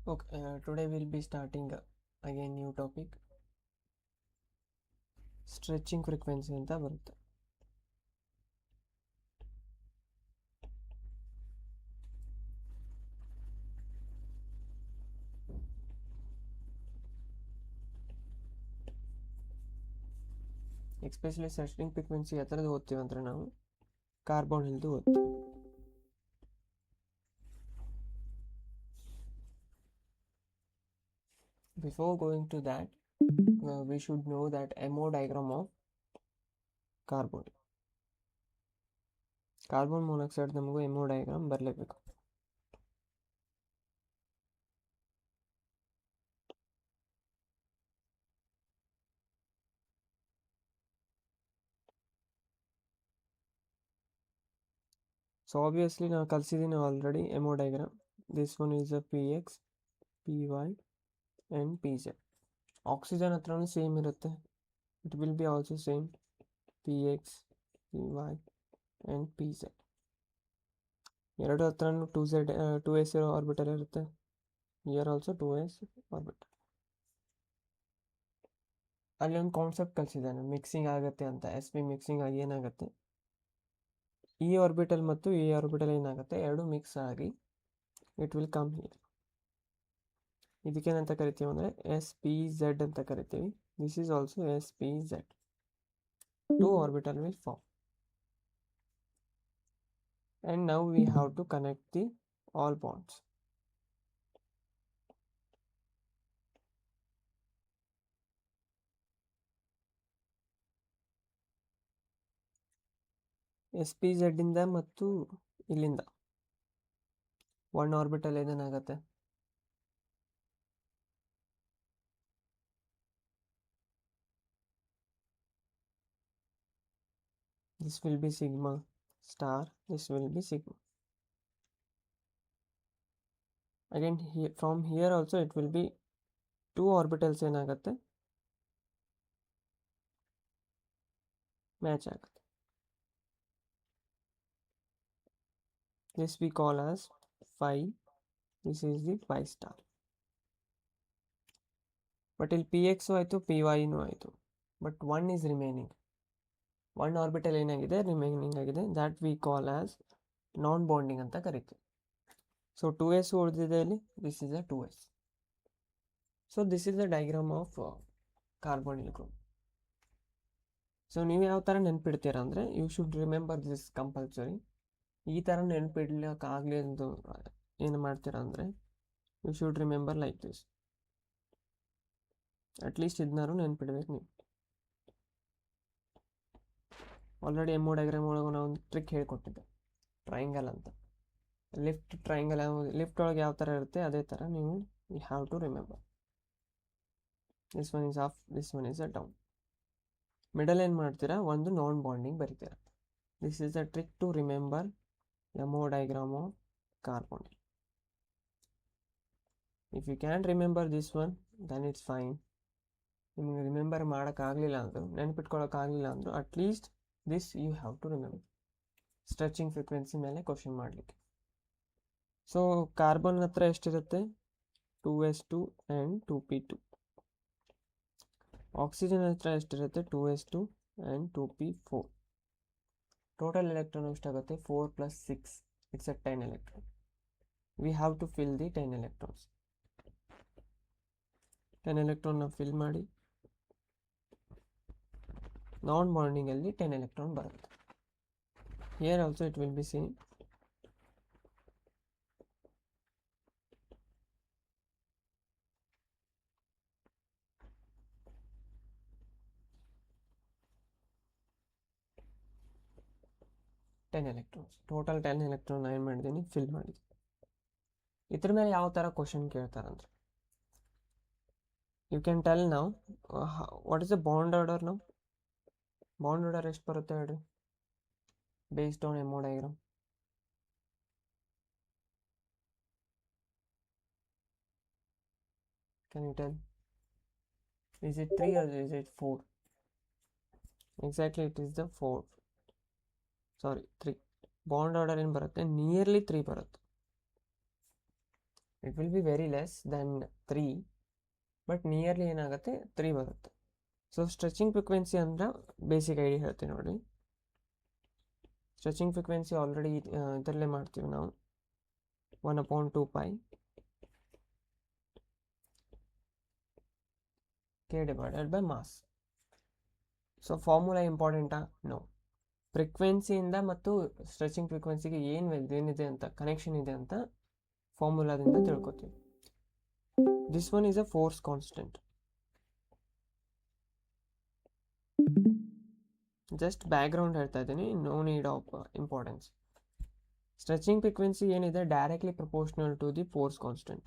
Okay, today we'll be starting again new topic, stretching frequency ಅಂತ ಬರುತ್ತೆ. Especially stretching frequency ಯಾವ ಥರದ್ದು ಓದ್ತೀವಿ ಅಂದರೆ ನಾವು ಕಾರ್ಬನ್ ಹಿಲ್ದು ಓದ್ತೀವಿ. Before going to that, we should know that MO diagram of carbon. Carbon monoxide ನಮಗೂ MO diagram ಬರಲೇಬೇಕು. ಸೊ ಆಬ್ವಿಯಸ್ಲಿ ನಾನು ಕಲಿಸಿದ್ದೀನಿ already MO diagram. This one is a PX, PY and PZ. Oxygen ಹತ್ರನೂ same ಇರುತ್ತೆ. It will be also same PX, PY and PZ. ಎರಡು ಹತ್ರನೂ 2s ಇರೋ orbital ಇರುತ್ತೆ. Here also 2s orbital. ಅಲ್ಲಿ ಒಂದು ಕಾನ್ಸೆಪ್ಟ್ ಕಲಿಸಿದ್ದಾನೆ, ಮಿಕ್ಸಿಂಗ್ ಆಗುತ್ತೆ ಅಂತ. sp ಮಿಕ್ಸಿಂಗ್ ಆಗಿ ಏನಾಗುತ್ತೆ, ಈ ಆರ್ಬಿಟಲ್ ಮತ್ತು ಈ ಆರ್ಬಿಟಲ್ ಏನಾಗುತ್ತೆ, ಎರಡು ಮಿಕ್ಸ್ ಆಗಿ ಇಟ್ ವಿಲ್ ಕಮ್ ಹಿಯರ್. ಇದಕ್ಕೇನಂತ ಕರಿತೀವಿ ಅಂದರೆ SPZ ಅಂತ ಕರಿತೀವಿ. This is also SPZ. 2 orbital will form. And now we have to connect the all bonds. SPZ ಇಂದ ಮತ್ತು ಇಲ್ಲಿಂದ 1 orbital ಏನೇನಾಗುತ್ತೆ, this will be sigma star, this will be sigma. Again here, from here also it will be 2 orbitals ಏನಾಗುತ್ತೆ, match ಆಗುತ್ತೆ. This we call as phi. This is the phi star. But ಇಲ್ಲಿ PX ಆಯಿತು, PY ಆಯಿತು, but 1 is remaining. 1 orbital ಏನಾಗಿದೆ, remaining ಆಗಿದೆ. That we call as non bonding ಅಂತ ಕರಿತೀವಿ. So 2s ಉಳಿದಿದೆ ಇಲ್ಲಿ, this is a 2s. So this is the diagram of carbonyl group. So ನೀವು ಯಾವ ಥರ ನೆನ್ಪಿಡ್ತೀರಾ ಅಂದರೆ, you should remember this compulsory. ಈ ಥರ ನೆನ್ಪಿಡ್ಲಿಕ್ಕಾಗಲಿ ಎಂದು ಏನು ಮಾಡ್ತೀರಾ ಅಂದರೆ, you should remember like this. At least ಇದನ್ನಾರು ನೆನ್ಪಿಡ್ಬೇಕು ನೀವು. ಆಲ್ರೆಡಿ MO ಡಯಾಗ್ರಾಮ್ ಒಳಗೆ ನಾವು ಒಂದು ಟ್ರಿಕ್ ಹೇಳ್ಕೊಟ್ಟಿದ್ದೆ, ಟ್ರಯಾಂಗಲ್ ಅಂತ. ಲಿಫ್ಟ್ ಟ್ರಯಾಂಗಲ್, ಲಿಫ್ಟ್ ಒಳಗೆ ಯಾವ ಥರ ಇರುತ್ತೆ ಅದೇ ಥರ ನೀವು you have to remember. This one is up, this one is a down. Middle ಏನು ಮಾಡ್ತೀರಾ, ಒಂದು ನಾನ್ ಬಾಂಡಿಂಗ್ ಬರೀತೀರಾ. This is a trick to remember MO diagram of carbon. If you can remember this one, then it's fine. ನಿಮಗೆ remember ಮಾಡೋಕ್ಕಾಗಲಿಲ್ಲ ಅಂದರು, ನೆನ್ಪಿಟ್ಕೊಳ್ಳೋಕ್ಕಾಗಲಿಲ್ಲ ಅಂದರು, at least this you have to remember. Stretching frequency ಮೇಲೆ ಕ್ವಶನ್ ಮಾಡಲಿಕ್ಕೆ. So carbon ಹತ್ರ ಎಷ್ಟಿರುತ್ತೆ, 2s2 and 2p2. Oxygen ಹತ್ರ ಎಷ್ಟಿರುತ್ತೆ, 2s2 and 2p4. Total electron ಎಷ್ಟಾಗುತ್ತೆ, 4 + 6, it's a 10 electron. We have to fill the 10 electrons. 10 ಎಲೆಕ್ಟ್ರಾನ್ನ ಫಿಲ್ ಮಾಡಿ. ನಾನ್ ಬಾಂಡಿಂಗಲ್ಲಿ 10 ಎಲೆಕ್ಟ್ರಾನ್ ಬರುತ್ತೆ. Here also it will be same. Electrons, total 10 electron ಏನು ಮಾಡಿದ್ದೀನಿ, ಫಿಲ್ ಮಾಡಿದ್ದೀನಿ. ಇದ್ರ ಮೇಲೆ ಯಾವ ಥರ ಕ್ವಶನ್ ಕೇಳ್ತಾರಂದ್ರೆ, ಯು ಕ್ಯಾನ್ ಟೆಲ್ ನಾವು what is the bond order. ನಾವು ಬಾಂಡ್ ಆರ್ಡರ್ ಎಷ್ಟು ಬರುತ್ತೆ ಹೇಳ್ರಿ, based on MO diagram. Can you tell? Is it 3 or is it 4? Exactly, it is the 4. Sorry, 3. Bond order ಏನು ಬರುತ್ತೆ, ನಿಯರ್ಲಿ 3 ಬರುತ್ತೆ. It will be very less than 3, but nearly ಏನಾಗುತ್ತೆ 3 ಬರುತ್ತೆ. So stretching frequency ಅಂದ್ರೆ basic idea ಹೇಳ್ತೀನಿ ನೋಡಿ. Stretching frequency already ಇದರಲ್ಲೇ ಮಾಡ್ತೀವಿ ನಾವು, 1/2π k divided by mass. So formula ಇಂಪಾರ್ಟೆಂಟಾ? ನೋ. ಫ್ರೀಕ್ವೆನ್ಸಿಯಿಂದ ಮತ್ತು ಸ್ಟ್ರೆಚಿಂಗ್ ಫ್ರೀಕ್ವೆನ್ಸಿಗೆ ಏನಿದೆ ಅಂತ ಕನೆಕ್ಷನ್ ಇದೆ ಅಂತ ಫಾರ್ಮುಲಾದಿಂದ ತಿಳ್ಕೊತೀವಿ. This one is a force constant. Just background ಹೇಳ್ತಾ ಇದ್ದೀನಿ, no need of importance. Stretching frequency ಏನಿದೆ directly proportional to the force constant.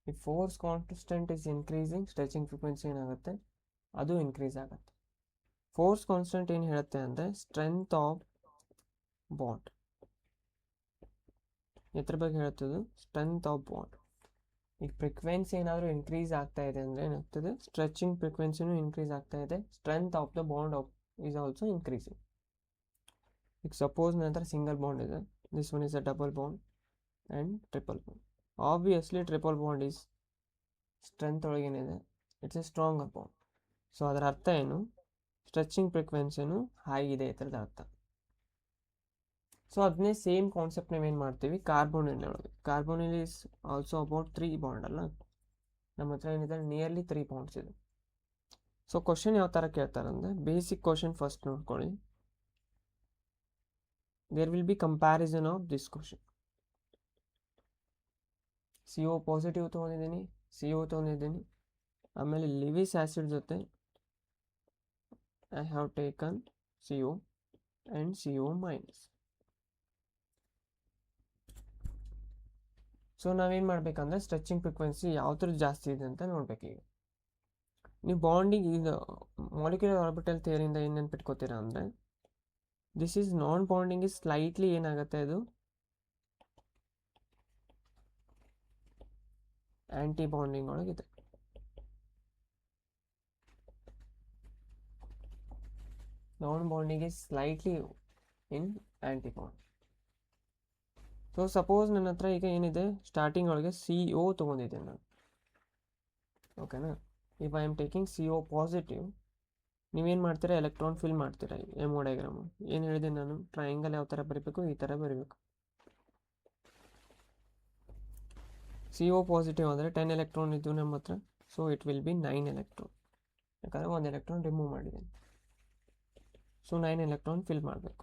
ಈ force constant is increasing, stretching frequency ಏನಾಗುತ್ತೆ ಅದು ಇನ್ಕ್ರೀಸ್ ಆಗುತ್ತೆ. ಫೋರ್ಸ್ ಕಾನ್ಸ್ಟೆಂಟ್ ಏನು ಹೇಳುತ್ತೆ ಅಂದರೆ ಸ್ಟ್ರೆಂತ್ ಆಫ್ ಬಾಂಡ್. ಎದ್ರ ಬಗ್ಗೆ ಹೇಳ್ತದೆ? Strength of bond. ಈಗ ಫ್ರೀಕ್ವೆನ್ಸಿ ಏನಾದರೂ ಇನ್ಕ್ರೀಸ್ ಆಗ್ತಾ ಇದೆ ಅಂದರೆ ಏನಾಗ್ತದೆ, ಸ್ಟ್ರೆಚಿಂಗ್ ಫ್ರೀಕ್ವೆನ್ಸಿನೂ ಇನ್ಕ್ರೀಸ್ ಆಗ್ತಾ ಇದೆ, strength of the bond is also increasing. ಈಗ ಸಪೋಸ್ ನನ್ನ ಹತ್ರ ಸಿಂಗಲ್ ಬಾಂಡ್ ಇದೆ, this one is a double bond and triple bond. Obviously triple bond is strength ಒಳಗೇನಿದೆ, it's a stronger bond. So ಅದರ ಅರ್ಥ ಏನು? ಸ್ಟ್ರೆಚಿಂಗ್ ಫ್ರೀಕ್ವೆನ್ಸಿನೂ ಹೈ ಇದೆ ಇದರದ ಅರ್ಥ. ಸೊ ಅದನ್ನೇ ಸೇಮ್ ಕಾನ್ಸೆಪ್ಟ್ ನಾವೇನು ಮಾಡ್ತೀವಿ ಕಾರ್ಬೋನಿಲ್ ಒಳಗೆ. Carbonyl is also about 3 bond ಅಲ್ಲ, ನಮ್ಮ ಹತ್ರ ಏನಿದೆ ನಿಯರ್ಲಿ 3 ಬಾಂಡ್ಸ್ ಇದೆ. ಸೊ ಕ್ವಶನ್ ಯಾವ ಥರ ಕೇಳ್ತಾರೆ ಅಂದರೆ, ಬೇಸಿಕ್ ಕ್ವಶನ್ ಫಸ್ಟ್ ನೋಡ್ಕೊಳ್ಳಿ. There will be comparison of this question. CO positive ತೊಗೊಂಡಿದ್ದೀನಿ, CO ತೊಗೊಂಡಿದ್ದೀನಿ, ಆಮೇಲೆ ಲಿವಿಸ್ ಆ್ಯಸಿಡ್ ಜೊತೆ I have taken CO and CO minus. So ನಾವೇನು ಮಾಡಬೇಕಂದ್ರೆ ಸ್ಟ್ರೆಚಿಂಗ್ ಫ್ರೀಕ್ವೆನ್ಸಿ ಯಾವ್ದ್ರದ್ದು ಜಾಸ್ತಿ ಇದೆ ಅಂತ ನೋಡ್ಬೇಕೀಗ. ನೀವು ಬಾಂಡಿಂಗ್ ಈಗ ಮಾಲಿಕ್ಯುಲರ್ ಆರ್ಬಿಟಲ್ ಥಿಯರಿಯಿಂದ ಏನು ನೆನ್ಪಿಟ್ಕೋತೀರಾ ಅಂದರೆ, this is non bonding is slightly ಏನಾಗುತ್ತೆ, ಅದು ಆ್ಯಂಟಿ ಬಾಂಡಿಂಗ್ ಒಳಗಿದೆ. Non bonding is slightly in anti bond. So suppose ನನ್ನ ಹತ್ರ ಈಗ ಏನಿದೆ ಸ್ಟಾರ್ಟಿಂಗ್ ಒಳಗೆ CO ತೊಗೊಂಡಿದ್ದೀನಿ ನಾನು, ಓಕೆನಾ. If I am taking CO positive, ನೀವೇನು ಮಾಡ್ತೀರಾ, ಎಲೆಕ್ಟ್ರಾನ್ ಫಿಲ್ ಮಾಡ್ತೀರಾ. ಎಮೋ ಡಯಾಗ್ರಾಮು ಏನು ಹೇಳಿದೆ ನಾನು, ಟ್ರಯಾಂಗಲ್ ಯಾವ ಥರ ಬರೀಬೇಕು, ಈ ಥರ ಬರೀಬೇಕು. CO ಪಾಸಿಟಿವ್ ಅಂದರೆ 10 ಎಲೆಕ್ಟ್ರಾನ್ ಇದ್ದು ನಮ್ಮ ಹತ್ರ, so it will B 9 electron, ಯಾಕಂದರೆ 1 ಎಲೆಕ್ಟ್ರಾನ್ ರಿಮೂವ್ ಮಾಡಿದ್ದೀನಿ. ಸೊ 9 ಎಲೆಕ್ಟ್ರಾನ್ ಫಿಲ್ ಮಾಡಬೇಕು.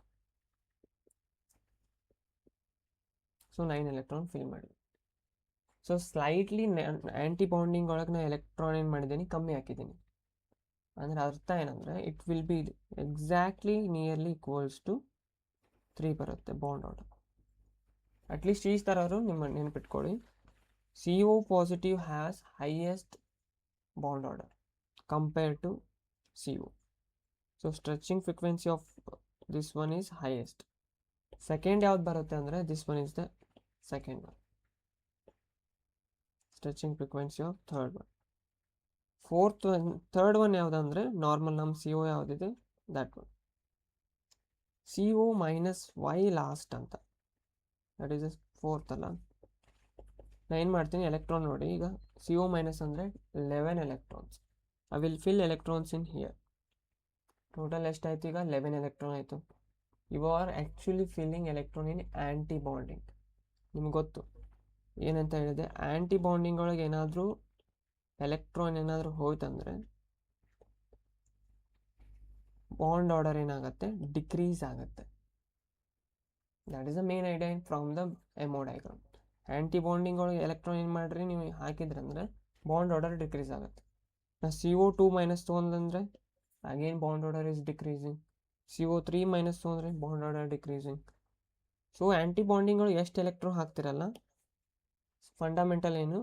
ಸೊ 9 ಎಲೆಕ್ಟ್ರಾನ್ ಫಿಲ್ ಮಾಡಿ. ಸೊ ಸ್ಲೈಟ್ಲಿ ಆ್ಯಂಟಿ ಬಾಂಡಿಂಗ್ ಒಳಗೆ ನಾನು ಎಲೆಕ್ಟ್ರಾನ್ ಏನು ಮಾಡಿದ್ದೀನಿ, ಕಮ್ಮಿ ಹಾಕಿದ್ದೀನಿ. ಅಂದರೆ ಅರ್ಥ ಏನಂದರೆ it will be exactly nearly equals to 3 ಬರುತ್ತೆ ಬಾಂಡ್ ಆರ್ಡರ್. ಅಟ್ಲೀಸ್ಟ್ ಈ ಥರವರು ನಿಮ್ಮ ನೆನಪಿಟ್ಕೊಳ್ಳಿ. CO positive has highest bond order compare to CO. So stretching frequency of this one is highest. Second ಯಾವ್ದು ಬರುತ್ತೆ ಅಂದರೆ this one is the second one. Stretching frequency of third one. Third one ಯಾವುದಂದರೆ normal ನಮ್ಮ CO ಯಾವುದಿದೆ that one. CO minus Y last ಅಂತ, that is fourth ಅಲ್ಲ. ನಾನು ಏನು ಮಾಡ್ತೀನಿ, ಎಲೆಕ್ಟ್ರಾನ್ ನೋಡಿ, ಈಗ CO ಮೈನಸ್ ಅಂದರೆ 11 electrons. I will fill electrons in here. Total ಎಷ್ಟಾಯಿತು ಈಗ 11 ಎಲೆಕ್ಟ್ರಾನ್ ಆಯಿತು. You are actually filling electron in anti bonding. ನಿಮ್ಗೆ ಗೊತ್ತು ಏನಂತ ಹೇಳಿದೆ, ಆ್ಯಂಟಿ ಬಾಂಡಿಂಗ್ ಒಳಗೆ ಏನಾದರೂ ಎಲೆಕ್ಟ್ರಾನ್ ಏನಾದರೂ ಹೋಯ್ತಂದರೆ ಬಾಂಡ್ ಆರ್ಡರ್ ಏನಾಗುತ್ತೆ, ಡಿಕ್ರೀಸ್ ಆಗುತ್ತೆ. That is the main idea from the emo diagram. Anti bonding ಒಳಗೆ ಎಲೆಕ್ಟ್ರಾನ್ ಏನು ಮಾಡಿರಿ ನೀವು ಹಾಕಿದ್ರಂದರೆ ಬಾಂಡ್ ಆರ್ಡರ್ ಡಿಕ್ರೀಸ್ ಆಗುತ್ತೆ. ನಾವು CO2 ಮೈನಸ್ ತೊಗೊಂಡ್ರೆ again bond order is decreasing. CO3 minus ತೊಗೊಂಡ್ರೆ bond order decreasing. So anti bonding ಒಳಗೆ ಎಷ್ಟು ಎಲೆಕ್ಟ್ರಾನ್ ಹಾಕ್ತಿರಲ್ಲ, ಫಂಡಮೆಂಟಲ್ ಏನು,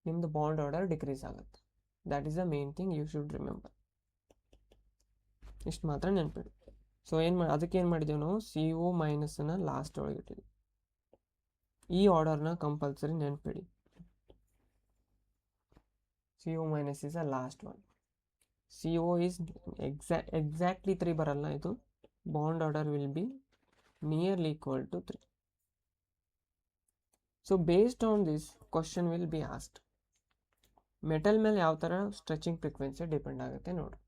ನಿಮ್ಮದು ಬಾಂಡ್ ಆರ್ಡರ್ ಡಿಕ್ರೀಸ್ ಆಗುತ್ತೆ. That is the main thing you should remember. ಇಷ್ಟು ಮಾತ್ರ ನೆನ್ಪಿಡಿ. ಸೊ ಅದಕ್ಕೆ ಏನು ಮಾಡಿದ್ದೇವೆ ನಾವು, CO ಮೈನಸ್ನ ಲಾಸ್ಟ್ ಒಳಗೆ ಇಟ್ಟಿದ್ವಿ. ಈ ಆರ್ಡರ್ನ ಕಂಪಲ್ಸರಿ ನೆನ್ಪಿಡಿ. CO minus is a last one. CO is exactly 3 ಬರಲ್ಲ ಇದು. Bond order will be nearly equal to 3. So based on this question will be asked. Metal ಮೇಲೆ ಯಾವ ಥರ ಸ್ಟ್ರೆಚಿಂಗ್ ಫ್ರೀಕ್ವೆನ್ಸಿ ಡಿಪೆಂಡ್ ಆಗುತ್ತೆ ನೋಡಿ.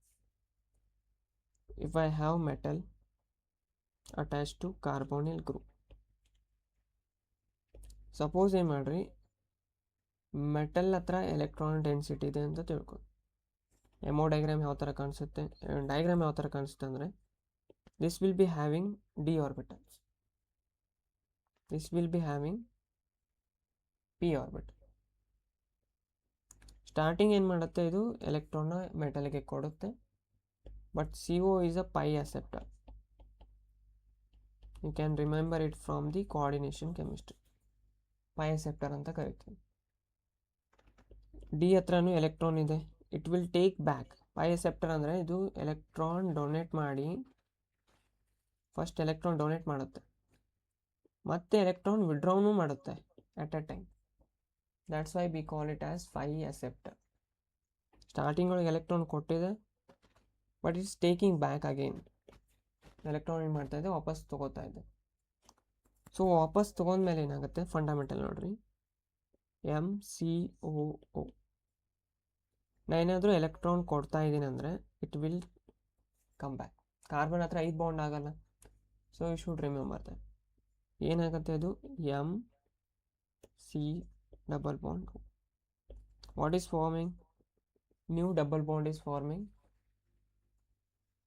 If I have metal attach to carbonyl group, suppose ಏನು ಮಾಡ್ರಿ, metal ಹತ್ರ ಎಲೆಕ್ಟ್ರಾನ್ ಡೆನ್ಸಿಟಿ ಇದೆ ಅಂತ ತಿಳ್ಕೊ. ಎಮೋ ಡಯಾಗ್ರಾಮ್ ಯಾವ ಥರ ಕಾಣಿಸುತ್ತೆ, ಡಯಾಗ್ರಾಮ್ ಯಾವ ಥರ ಕಾಣಿಸುತ್ತೆ ಅಂದರೆ, this will be having d orbitals, this will be having p orbital. Starting ಏನು ಮಾಡುತ್ತೆ, ಇದು ಎಲೆಕ್ಟ್ರಾನ್ನ ಮೆಟಲ್ಗೆ ಕೊಡುತ್ತೆ, but CO is a pi acceptor. You can remember it from the coordination chemistry. pi acceptor ಅಂತ ಕರಿತೀವಿ. ಡಿ ಹತ್ರನೂ ಎಲೆಕ್ಟ್ರಾನ್ ಇದೆ, it will take back. pi acceptor ಅಂದರೆ ಇದು ಎಲೆಕ್ಟ್ರಾನ್ ಡೊನೇಟ್ ಮಾಡಿ, ಫಸ್ಟ್ ಎಲೆಕ್ಟ್ರಾನ್ ಡೊನೇಟ್ ಮಾಡುತ್ತೆ, ಮತ್ತೆ ಎಲೆಕ್ಟ್ರಾನ್ ವಿಡ್ರಾನು ಮಾಡುತ್ತೆ at a time. That's why we call it as pi acceptor. Starting ಒಳಗೆ ಎಲೆಕ್ಟ್ರಾನ್ ಕೊಟ್ಟಿದೆ, but it's taking back again. Electron ಏನು ಮಾಡ್ತಾ ಇದೆ, ವಾಪಸ್ ತೊಗೋತಾ ಇದೆ. ಸೊ ವಾಪಸ್ ತೊಗೊಂಡ್ಮೇಲೆ ಏನಾಗುತ್ತೆ, ಫಂಡಮೆಂಟಲ್ ನೋಡ್ರಿ, MCOO. ನಾನೇನಾದರೂ ಎಲೆಕ್ಟ್ರಾನ್ ಕೊಡ್ತಾ ಇದ್ದೀನಿ ಅಂದರೆ it will come back. Carbon ಹತ್ರ 5 ಬಾಂಡ್ ಆಗಲ್ಲ, so you should remember that. ಏನಾಗುತ್ತೆ ಅದು, MC double bond. What is forming, new double bond is forming,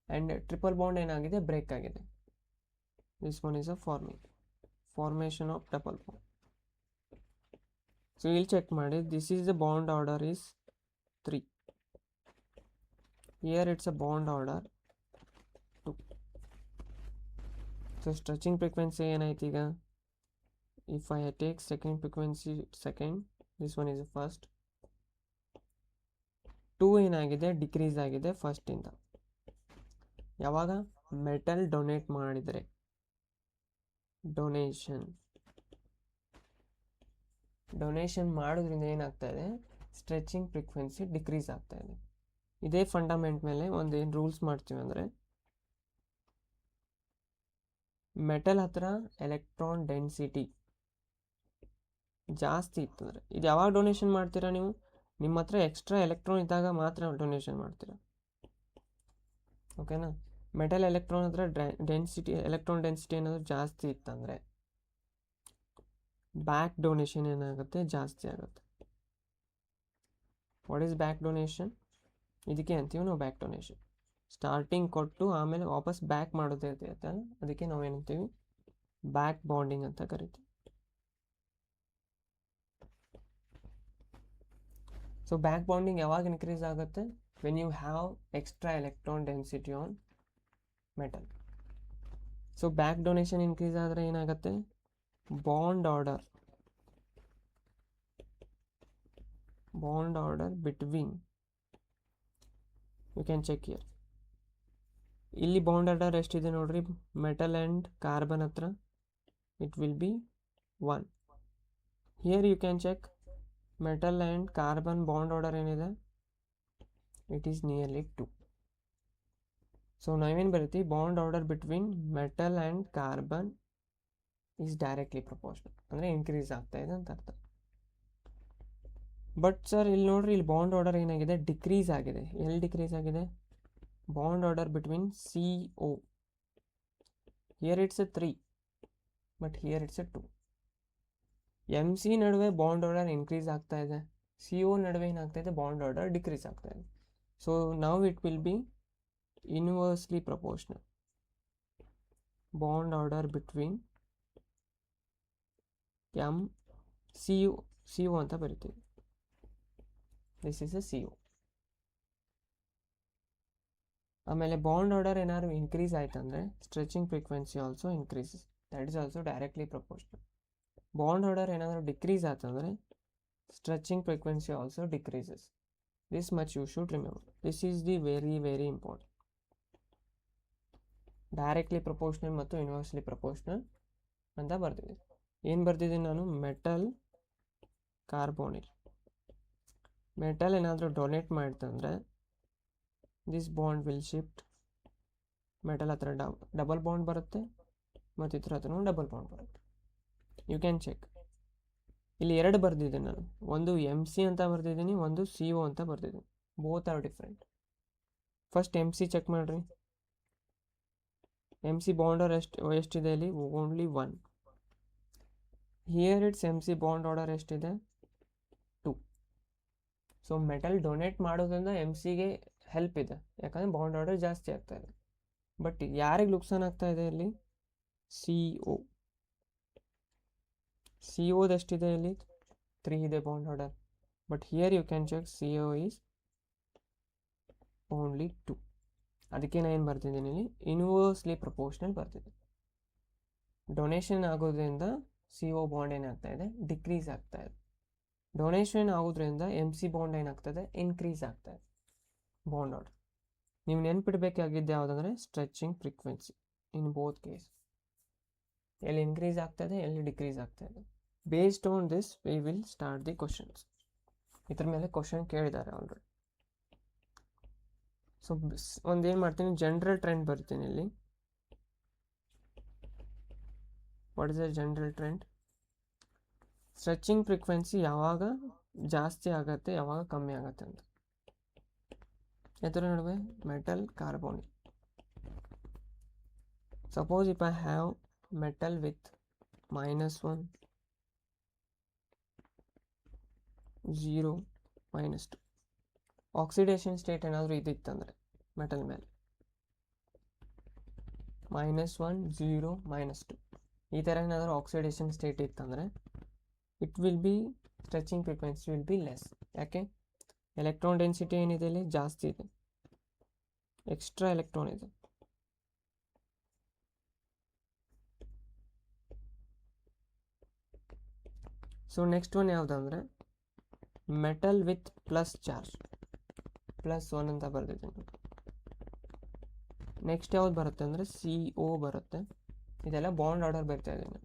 and triple bond ಏನಾಗಿದೆ, ಬ್ರೇಕ್ ಆಗಿದೆ. This one is a formation of double bond. So ಇಲ್ಲಿ check ಮಾಡಿ, this is the bond order is 3, here it's a bond order 2. So stretching frequency ಏನಾಯ್ತು ಈಗ, if I take second frequency, second, this one is first. 2 ಏನಾಗಿದೆ, decrease ಆಗಿದೆ ಫಸ್ಟಿಂದ. ಯಾವಾಗ metal donate ಮಾಡಿದರೆ, donation ಮಾಡೋದ್ರಿಂದ ಏನಾಗ್ತಾ ಇದೆ, ಸ್ಟ್ರೆಚಿಂಗ್ ಫ್ರೀಕ್ವೆನ್ಸಿ ಡಿಕ್ರೀಸ್ ಆಗ್ತಾ ಇದೆ. ಇದೇ ಫಂಡಮೆಂಟ್ ಮೇಲೆ ಒಂದು ಏನು ರೂಲ್ಸ್ ಮಾಡ್ತೀವಿ ಅಂದರೆ, ಮೆಟಲ್ ಹತ್ರ ಎಲೆಕ್ಟ್ರಾನ್ ಡೆನ್ಸಿಟಿ ಜಾಸ್ತಿ ಇತ್ತಂದರೆ, ಇದು ಯಾವಾಗ ಡೊನೇಷನ್ ಮಾಡ್ತೀರಾ ನೀವು, ನಿಮ್ಮ ಹತ್ರ ಎಕ್ಸ್ಟ್ರಾ ಎಲೆಕ್ಟ್ರಾನ್ ಇದ್ದಾಗ ಮಾತ್ರ ಡೊನೇಷನ್ ಮಾಡ್ತೀರಾ, ಓಕೆನಾ. ಮೆಟಲ್ ಎಲೆಕ್ಟ್ರಾನ್ ಹತ್ರ ಎಲೆಕ್ಟ್ರಾನ್ ಡೆನ್ಸಿಟಿ ಏನಾದರೂ ಜಾಸ್ತಿ ಇತ್ತಂದರೆ ಬ್ಯಾಕ್ ಡೊನೇಷನ್ ಏನಾಗುತ್ತೆ, ಜಾಸ್ತಿ ಆಗುತ್ತೆ. ವಾಟ್ ಈಸ್ ಬ್ಯಾಕ್ ಡೊನೇಷನ್, ಇದಕ್ಕೆ ಅಂತೀವಿ ನಾವು ಬ್ಯಾಕ್ ಡೊನೇಷನ್. ಸ್ಟಾರ್ಟಿಂಗ್ ಕೊಟ್ಟು ಆಮೇಲೆ ವಾಪಸ್ ಬ್ಯಾಕ್ ಮಾಡೋದೇ ಇರುತ್ತೆ, ಅದಕ್ಕೆ ನಾವೇನಂತೀವಿ, ಬ್ಯಾಕ್ ಬಾಂಡಿಂಗ್ ಅಂತ ಕರಿತೀವಿ. ಸೊ ಬ್ಯಾಕ್ ಬಾಂಡಿಂಗ್ ಯಾವಾಗ ಇನ್ಕ್ರೀಸ್ ಆಗುತ್ತೆ, when you have extra electron density on metal. So back donation increase ಆದರೆ ಏನಾಗುತ್ತೆ, bond order between, you can check here. ಇಲ್ಲಿ ಬಾಂಡ್ ಆರ್ಡರ್ ಎಷ್ಟಿದೆ ನೋಡ್ರಿ, ಮೆಟಲ್ ಆ್ಯಂಡ್ ಕಾರ್ಬನ್ ಹತ್ರ it will be 1. Here you can check metal and carbon bond order ಏನಿದೆ, it is nearly 2. So ನಾವೇನು ಬರಿತೀವಿ, bond order between metal and carbon is directly proportional, ಅಂದರೆ increase ಆಗ್ತಾ ಇದೆ ಅಂತ ಅರ್ಥ. ಬಟ್ ಸರ್ ಇಲ್ಲಿ ನೋಡ್ರಿ, ಇಲ್ಲಿ ಬಾಂಡ್ ಆರ್ಡರ್ ಏನಾಗಿದೆ, ಡಿಕ್ರೀಸ್ ಆಗಿದೆ. ಎಲ್ಲಿ ಡಿಕ್ರೀಸ್ ಆಗಿದೆ, bond order between CO, here it's A 3, but here it's A 2. MC ನಡುವೆ ಬಾಂಡ್ ಆರ್ಡರ್ ಇನ್ಕ್ರೀಸ್ ಆಗ್ತಾ ಇದೆ, CO ನಡುವೆ ಏನಾಗ್ತಾ ಇದೆ, ಬಾಂಡ್ ಆರ್ಡರ್ ಡಿಕ್ರೀಸ್ ಆಗ್ತಾ ಇದೆ. So now it will be inversely proportional. Bond order between CO ಅಂತ ಬರಿತೀವಿ, ದಿಸ್ ಈಸ್ ಎ CO. ಆಮೇಲೆ ಬಾಂಡ್ ಆರ್ಡರ್ ಏನಾದ್ರು ಇನ್ಕ್ರೀಸ್ ಆಯ್ತಂದರೆ stretching frequency also increases, that is also directly proportional. Bond order ಏನಾದರೂ decrease ಆಯ್ತಂದರೆ stretching frequency also decreases. This much you should remember, this is the very very important. Directly proportional ಮತ್ತು inversely proportional ಅಂತ ಬರ್ತಿದ್ದೀನಿ. ಏನು ಬರ್ತಿದ್ದೀನಿ ನಾನು, metal carbonyl. Metal ಏನಾದರೂ donate ಮಾಡ್ತಂದರೆ this bond will shift, metal ಹತ್ರ ಡಬಲ್ ಬಾಂಡ್ ಬರುತ್ತೆ ಮತ್ತು ಇದ್ರ ಹತ್ರನೂ ಡಬಲ್ ಬಾಂಡ್ ಬರುತ್ತೆ. You can check. ಇಲ್ಲಿ ಎರಡು ಬರೆದಿದ್ದೀನಿ ನಾನು, ಒಂದು MC ಅಂತ ಬರೆದಿದ್ದೀನಿ, ಒಂದು CO ಅಂತ ಬರೆದಿದ್ದೀನಿ. Both are different. First MC check ಮಾಡಿರಿ. MC ಬಾಂಡ್ ಆರ್ಡರ್ ಎಷ್ಟಿದೆ ಇಲ್ಲಿ? Only 1. Here it's MC bond order ಎಷ್ಟಿದೆ? 2. ಸೊ ಮೆಟಲ್ ಡೊನೇಟ್ ಮಾಡೋದ್ರಿಂದ MCಗೆ ಹೆಲ್ಪ್ ಇದೆ, ಯಾಕಂದರೆ ಬಾಂಡ್ ಆರ್ಡರ್ ಜಾಸ್ತಿ ಆಗ್ತಾ ಇದೆ. ಬಟ್ ಯಾರಿಗೆ ನುಕ್ಸಾನ್ ಆಗ್ತಾ ಇದೆ ಇಲ್ಲಿ? CO. COದು ಎಷ್ಟಿದೆ ಇಲ್ಲಿ? 3 ಇದೆ bond order. But here you can check CO is only 2. ಅದಕ್ಕೆ ನಾನು ಏನು ಬರ್ತಿದ್ದೀನಿ ಇಲ್ಲಿ? ಇನ್ವರ್ಸ್ಲಿ ಪ್ರಪೋರ್ಷನಲ್ ಬರ್ತಿದ್ದೀನಿ. ಡೊನೇಷನ್ ಆಗೋದ್ರಿಂದ CO ಬಾಂಡ್ ಏನಾಗ್ತಾ ಇದೆ? ಡಿಕ್ರೀಸ್ ಆಗ್ತಾ ಇದೆ. ಡೊನೇಷನ್ ಆಗೋದ್ರಿಂದ MC ಬಾಂಡ್ ಏನಾಗ್ತದೆ? ಇನ್ಕ್ರೀಸ್ ಆಗ್ತಾ ಇದೆ ಬಾಂಡ್ ಆರ್ಡರ್. ನೀವು ನೆನ್ಪಿಡ್ಬೇಕಾಗಿದ್ದು ಯಾವುದಂದರೆ stretching frequency in both case. ಎಲ್ಲಿ ಇನ್ಕ್ರೀಸ್ ಆಗ್ತದೆ, ಎಲ್ಲಿ ಡಿಕ್ರೀಸ್ ಆಗ್ತಾ ಇದೆ. Based on this we will start the questions. ಇದ್ರ ಮೇಲೆ ಕ್ವಶನ್ ಕೇಳಿದ್ದಾರೆ ಆಲ್ರೆಡಿ. ಸೊ ಒಂದೇನು ಮಾಡ್ತೀನಿ, ಜನರಲ್ ಟ್ರೆಂಡ್ ಬರ್ತೀನಿ ಇಲ್ಲಿ. What is the general trend? Stretching frequency ಯಾವಾಗ ಜಾಸ್ತಿ ಆಗುತ್ತೆ, ಯಾವಾಗ ಕಮ್ಮಿ ಆಗುತ್ತೆ ಅಂತ. ಇದರ ನಡುವೆ metal carbonic. Suppose if I have metal with -1, 0, -2. Oxidation state ಏನಾದರೂ ಇದಿತ್ತಂದರೆ ಮೆಟಲ್ ಮೇಲೆ -1, 0, -2 ಈ ಥರ ಏನಾದರೂ ಆಕ್ಸಿಡೇಷನ್ ಸ್ಟೇಟ್ ಇತ್ತಂದರೆ it will be stretching frequency will be less. ಯಾಕೆ? ಎಲೆಕ್ಟ್ರಾನ್ ಡೆನ್ಸಿಟಿ ಏನಿದೆ ಇಲ್ಲಿ ಜಾಸ್ತಿ ಇದೆ, ಎಕ್ಸ್ಟ್ರಾ ಎಲೆಕ್ಟ್ರಾನ್ ಇದೆ. ಸೊ ನೆಕ್ಸ್ಟ್ ಒನ್ ಯಾವುದಂದರೆ ಮೆಟಲ್ ವಿತ್ ಪ್ಲಸ್ ಚಾರ್ಜ್, +1 ಅಂತ ಬರೆದಿದ್ದೀನಿ. ನೆಕ್ಸ್ಟ್ ಯಾವ್ದು ಬರುತ್ತೆ ಅಂದರೆ CO ಬರುತ್ತೆ. ಇದೆಲ್ಲ ಬಾಂಡ್ ಆರ್ಡರ್ ಬರ್ತಾ ಇದ್ದೀನಿ.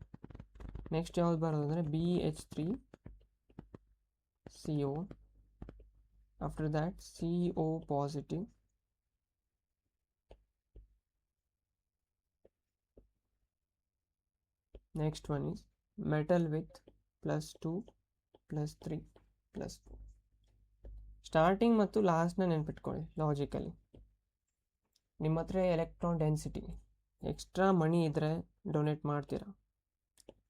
ನೆಕ್ಸ್ಟ್ ಯಾವ್ದು ಬರೋದು ಅಂದರೆ BH3CO. After that CO positive. Next one is metal with +2, +3, +4. Starting ಮತ್ತು ಲಾಸ್ಟ್ನ ನೆನ್ಪಿಟ್ಕೊಳ್ಳಿ ಲಾಜಿಕಲಿ. ನಿಮ್ಮ ಹತ್ರ ಎಲೆಕ್ಟ್ರಾನ್ ಡೆನ್ಸಿಟಿ ಎಕ್ಸ್ಟ್ರಾ ಮನಿ ಇದ್ದರೆ ಡೊನೇಟ್ ಮಾಡ್ತೀರಾ.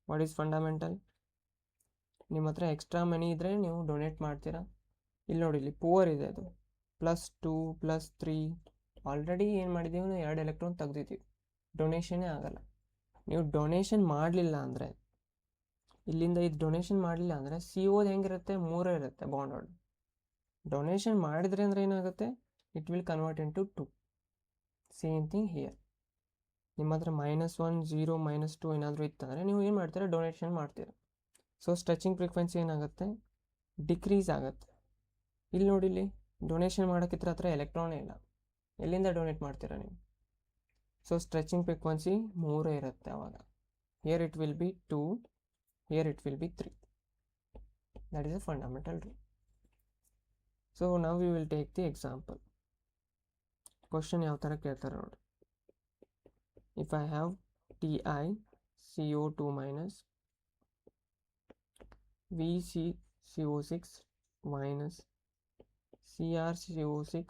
What is fundamental? ನಿಮ್ಮ ಹತ್ರ ಎಕ್ಸ್ಟ್ರಾ ಮನಿ ಇದ್ದರೆ ನೀವು ಡೊನೇಟ್ ಮಾಡ್ತೀರಾ. ಇಲ್ಲಿ ನೋಡಿ, ಇಲ್ಲಿ ಪೂವರ್ ಇದೆ, ಅದು +2, +3 ಆಲ್ರೆಡಿ ಏನು ಮಾಡಿದ್ದೀವಿ ನಾವು? 2 ಎಲೆಕ್ಟ್ರಾನ್ ತೆಗ್ದಿದ್ದೀವಿ, ಡೊನೇಷನ್ನೇ ಆಗಲ್ಲ. ನೀವು ಡೊನೇಷನ್ ಮಾಡಲಿಲ್ಲ ಅಂದರೆ, ಇಲ್ಲಿಂದ ಇದು ಡೊನೇಷನ್ ಮಾಡಲಿಲ್ಲ ಅಂದರೆ CO ಹೆಂಗಿರುತ್ತೆ? 3 ಇರುತ್ತೆ ಬಾಂಡ್ ಆರ್ಡರ್. ಡೊನೇಷನ್ ಮಾಡಿದ್ರೆ ಅಂದರೆ ಏನಾಗುತ್ತೆ? It will convert into 2. Same thing here. ನಿಮ್ಮ ಹತ್ರ -1, 0, -2 ಏನಾದರೂ ಇತ್ತಂದರೆ ನೀವು ಏನು ಮಾಡ್ತೀರಾ? ಡೊನೇಷನ್ ಮಾಡ್ತೀರಾ. ಸೊ ಸ್ಟ್ರೆಚಿಂಗ್ ಫ್ರೀಕ್ವೆನ್ಸಿ ಏನಾಗುತ್ತೆ? ಡಿಕ್ರೀಸ್ ಆಗುತ್ತೆ. ಇಲ್ಲಿ ನೋಡಿ, ಇಲ್ಲಿ ಡೊನೇಷನ್ ಮಾಡೋಕ್ಕಿತ್ರ ಹತ್ರ ಎಲೆಕ್ಟ್ರಾನೇ ಇಲ್ಲ, ಎಲ್ಲಿಂದ ಡೊನೇಟ್ ಮಾಡ್ತೀರಾ ನೀವು? ಸೊ ಸ್ಟ್ರೆಚಿಂಗ್ ಫ್ರೀಕ್ವೆನ್ಸಿ 3 ಇರುತ್ತೆ ಆವಾಗ. Here it will B 2, here it will be 3. That is a fundamental rule. So now we will take the example. Question ಯಾವ ಥರ ಕೇಳ್ತಾರೆ ನೋಡಿ. If I have TiCO2 minus VCCO6 minus CrCO6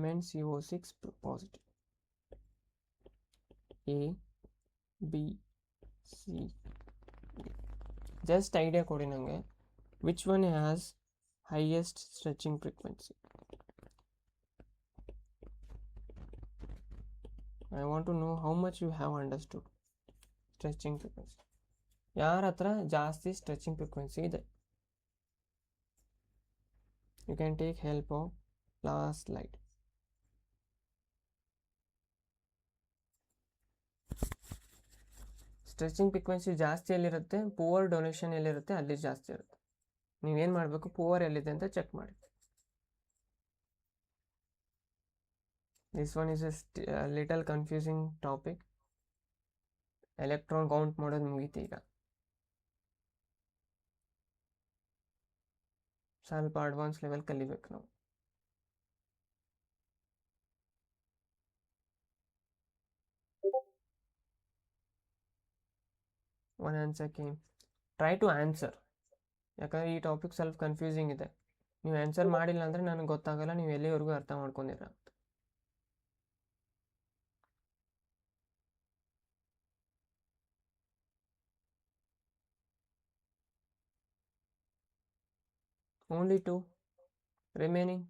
MnCO6 positive, A, B, C, D. Just idea ಕೊಡಿ ನನಗೆ, which one has highest stretching frequency? I want to know how much you have understood stretching frequency. ಯಾರ ಹತ್ರ ಜಾಸ್ತಿ stretching frequency ಇದೆ? You can take help of last slide. Stretching frequency ಜಾಸ್ತಿ ಎಲ್ಲಿರುತ್ತೆ? Poor donation ಎಲ್ಲಿರುತ್ತೆ ಅಲ್ಲಿ ಜಾಸ್ತಿ ಇರುತ್ತೆ. ನೀವೇನು ಮಾಡಬೇಕು? ಪೂವರ್ ಎಲ್ಲಿದೆ ಅಂತ ಚೆಕ್ ಮಾಡಿ. This one is a little confusing topic. Electron count ಮಾಡೋದು ಮುಗೀತು, ಈಗ ಸ್ವಲ್ಪ ಅಡ್ವಾನ್ಸ್ ಲೆವೆಲ್ ಕಲಿಬೇಕು ನಾವು. One answer came. Try to answer. ಯಾಕಂದರೆ ಈ ಟಾಪಿಕ್ ಸ್ವಲ್ಪ ಕನ್ಫ್ಯೂಸಿಂಗ್ ಇದೆ. ನೀವು ಆನ್ಸರ್ ಮಾಡಿಲ್ಲ ಅಂದರೆ ನನಗೆ ಗೊತ್ತಾಗಲ್ಲ ನೀವು ಎಲ್ಲಿವರೆಗೂ ಅರ್ಥ ಮಾಡ್ಕೊಂಡಿರ. Only 2 remaining.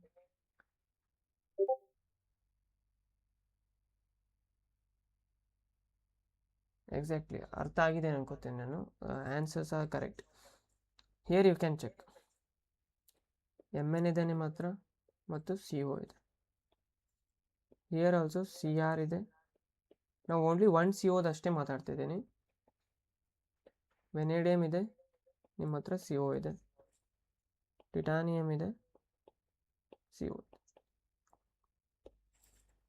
ಎಕ್ಸಾಕ್ಟ್ಲಿ ಅರ್ಥ ಆಗಿದೆ ಅನ್ಕೋತೀನಿ ನಾನು. Answers are correct. Here you can check. MN ಇದೆ ನಿಮ್ಮ ಹತ್ರ ಮತ್ತು CO ಇದೆ. ಹಿಯರ್ ಆಲ್ಸೋ CR ಇದೆ. ನಾವು ಓನ್ಲಿ 1 CO ಅಷ್ಟೇ ಮಾತಾಡ್ತಿದ್ದೀನಿ. ವೆನೇಡಿಯಮ್ ಇದೆ ನಿಮ್ಮ ಹತ್ರ, CO ಇದೆ. ಟಿಟಾನಿಯಮ್ ಇದೆ, CO ಇದೆ.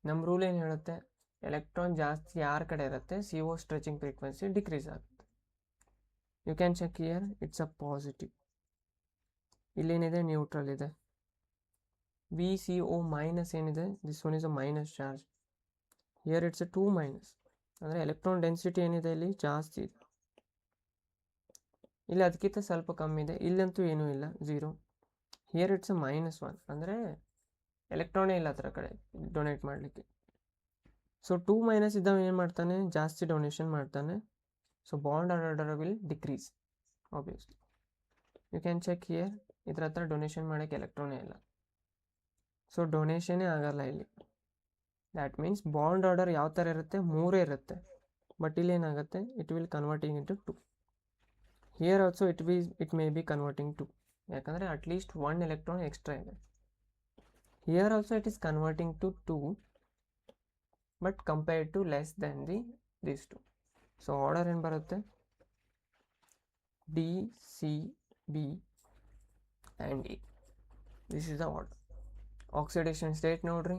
ನಮ್ಮ ರೂಲ್ ಏನು ಹೇಳುತ್ತೆ, ಎಲೆಕ್ಟ್ರಾನ್ ಜಾಸ್ತಿ ಯಾರ ಕಡೆ ಇರುತ್ತೆ CO ಸ್ಟ್ರೆಚಿಂಗ್ ಫ್ರೀಕ್ವೆನ್ಸಿ ಡಿಕ್ರೀಸ್ ಆಗುತ್ತೆ. You can check here, it's a positive. ಇಲ್ಲೇನಿದೆ, ನ್ಯೂಟ್ರಲ್ ಇದೆ. VCO ಮೈನಸ್ ಏನಿದೆ, this one is a minus charge. Here it's a 2 minus. ಅಂದರೆ ಎಲೆಕ್ಟ್ರಾನ್ ಡೆನ್ಸಿಟಿ ಏನಿದೆ ಇಲ್ಲಿ ಜಾಸ್ತಿ ಇದೆ. ಇಲ್ಲಿ ಅದಕ್ಕಿಂತ ಸ್ವಲ್ಪ ಕಮ್ಮಿ ಇದೆ. ಇಲ್ಲಂತೂ ಏನೂ ಇಲ್ಲ, 0. ಹಿಯರ್ ಇಟ್ಸ್ ಅ -1. ಅಂದರೆ ಎಲೆಕ್ಟ್ರಾನೇ ಇಲ್ಲ ಅದರ ಕಡೆ ಡೊನೇಟ್ ಮಾಡಲಿಕ್ಕೆ. ಸೊ 2 ಮೈನಸ್ ಇದ್ದವ ಏನು ಮಾಡ್ತಾನೆ, ಜಾಸ್ತಿ ಡೊನೇಷನ್ ಮಾಡ್ತಾನೆ. So bond order will decrease obviously. You can check here, ಇದ್ರ ಹತ್ರ ಡೊನೇಷನ್ ಮಾಡೋಕ್ಕೆ ಎಲೆಕ್ಟ್ರಾನೇ ಇಲ್ಲ. ಸೊ ಡೊನೇಷನೇ ಆಗಲ್ಲ ಇಲ್ಲಿ. ದ್ಯಾಟ್ ಮೀನ್ಸ್ ಬಾಂಡ್ ಆರ್ಡರ್ ಯಾವ ಥರ ಇರುತ್ತೆ, 3 ಇರುತ್ತೆ. ಬಟ್ ಇಲ್ಲಿ ಏನಾಗುತ್ತೆ, it will converting into 2. Here also it may be converting 2. ಯಾಕಂದರೆ ಅಟ್ಲೀಸ್ಟ್ 1 ಎಲೆಕ್ಟ್ರಾನ್ ಎಕ್ಸ್ಟ್ರಾ ಇದೆ. Here also it is converting to 2, but compared to less than this 2. So order ಏನು ಬರುತ್ತೆ, D, C, B and E. This is the order. Oxidation state ನೋಡ್ರಿ,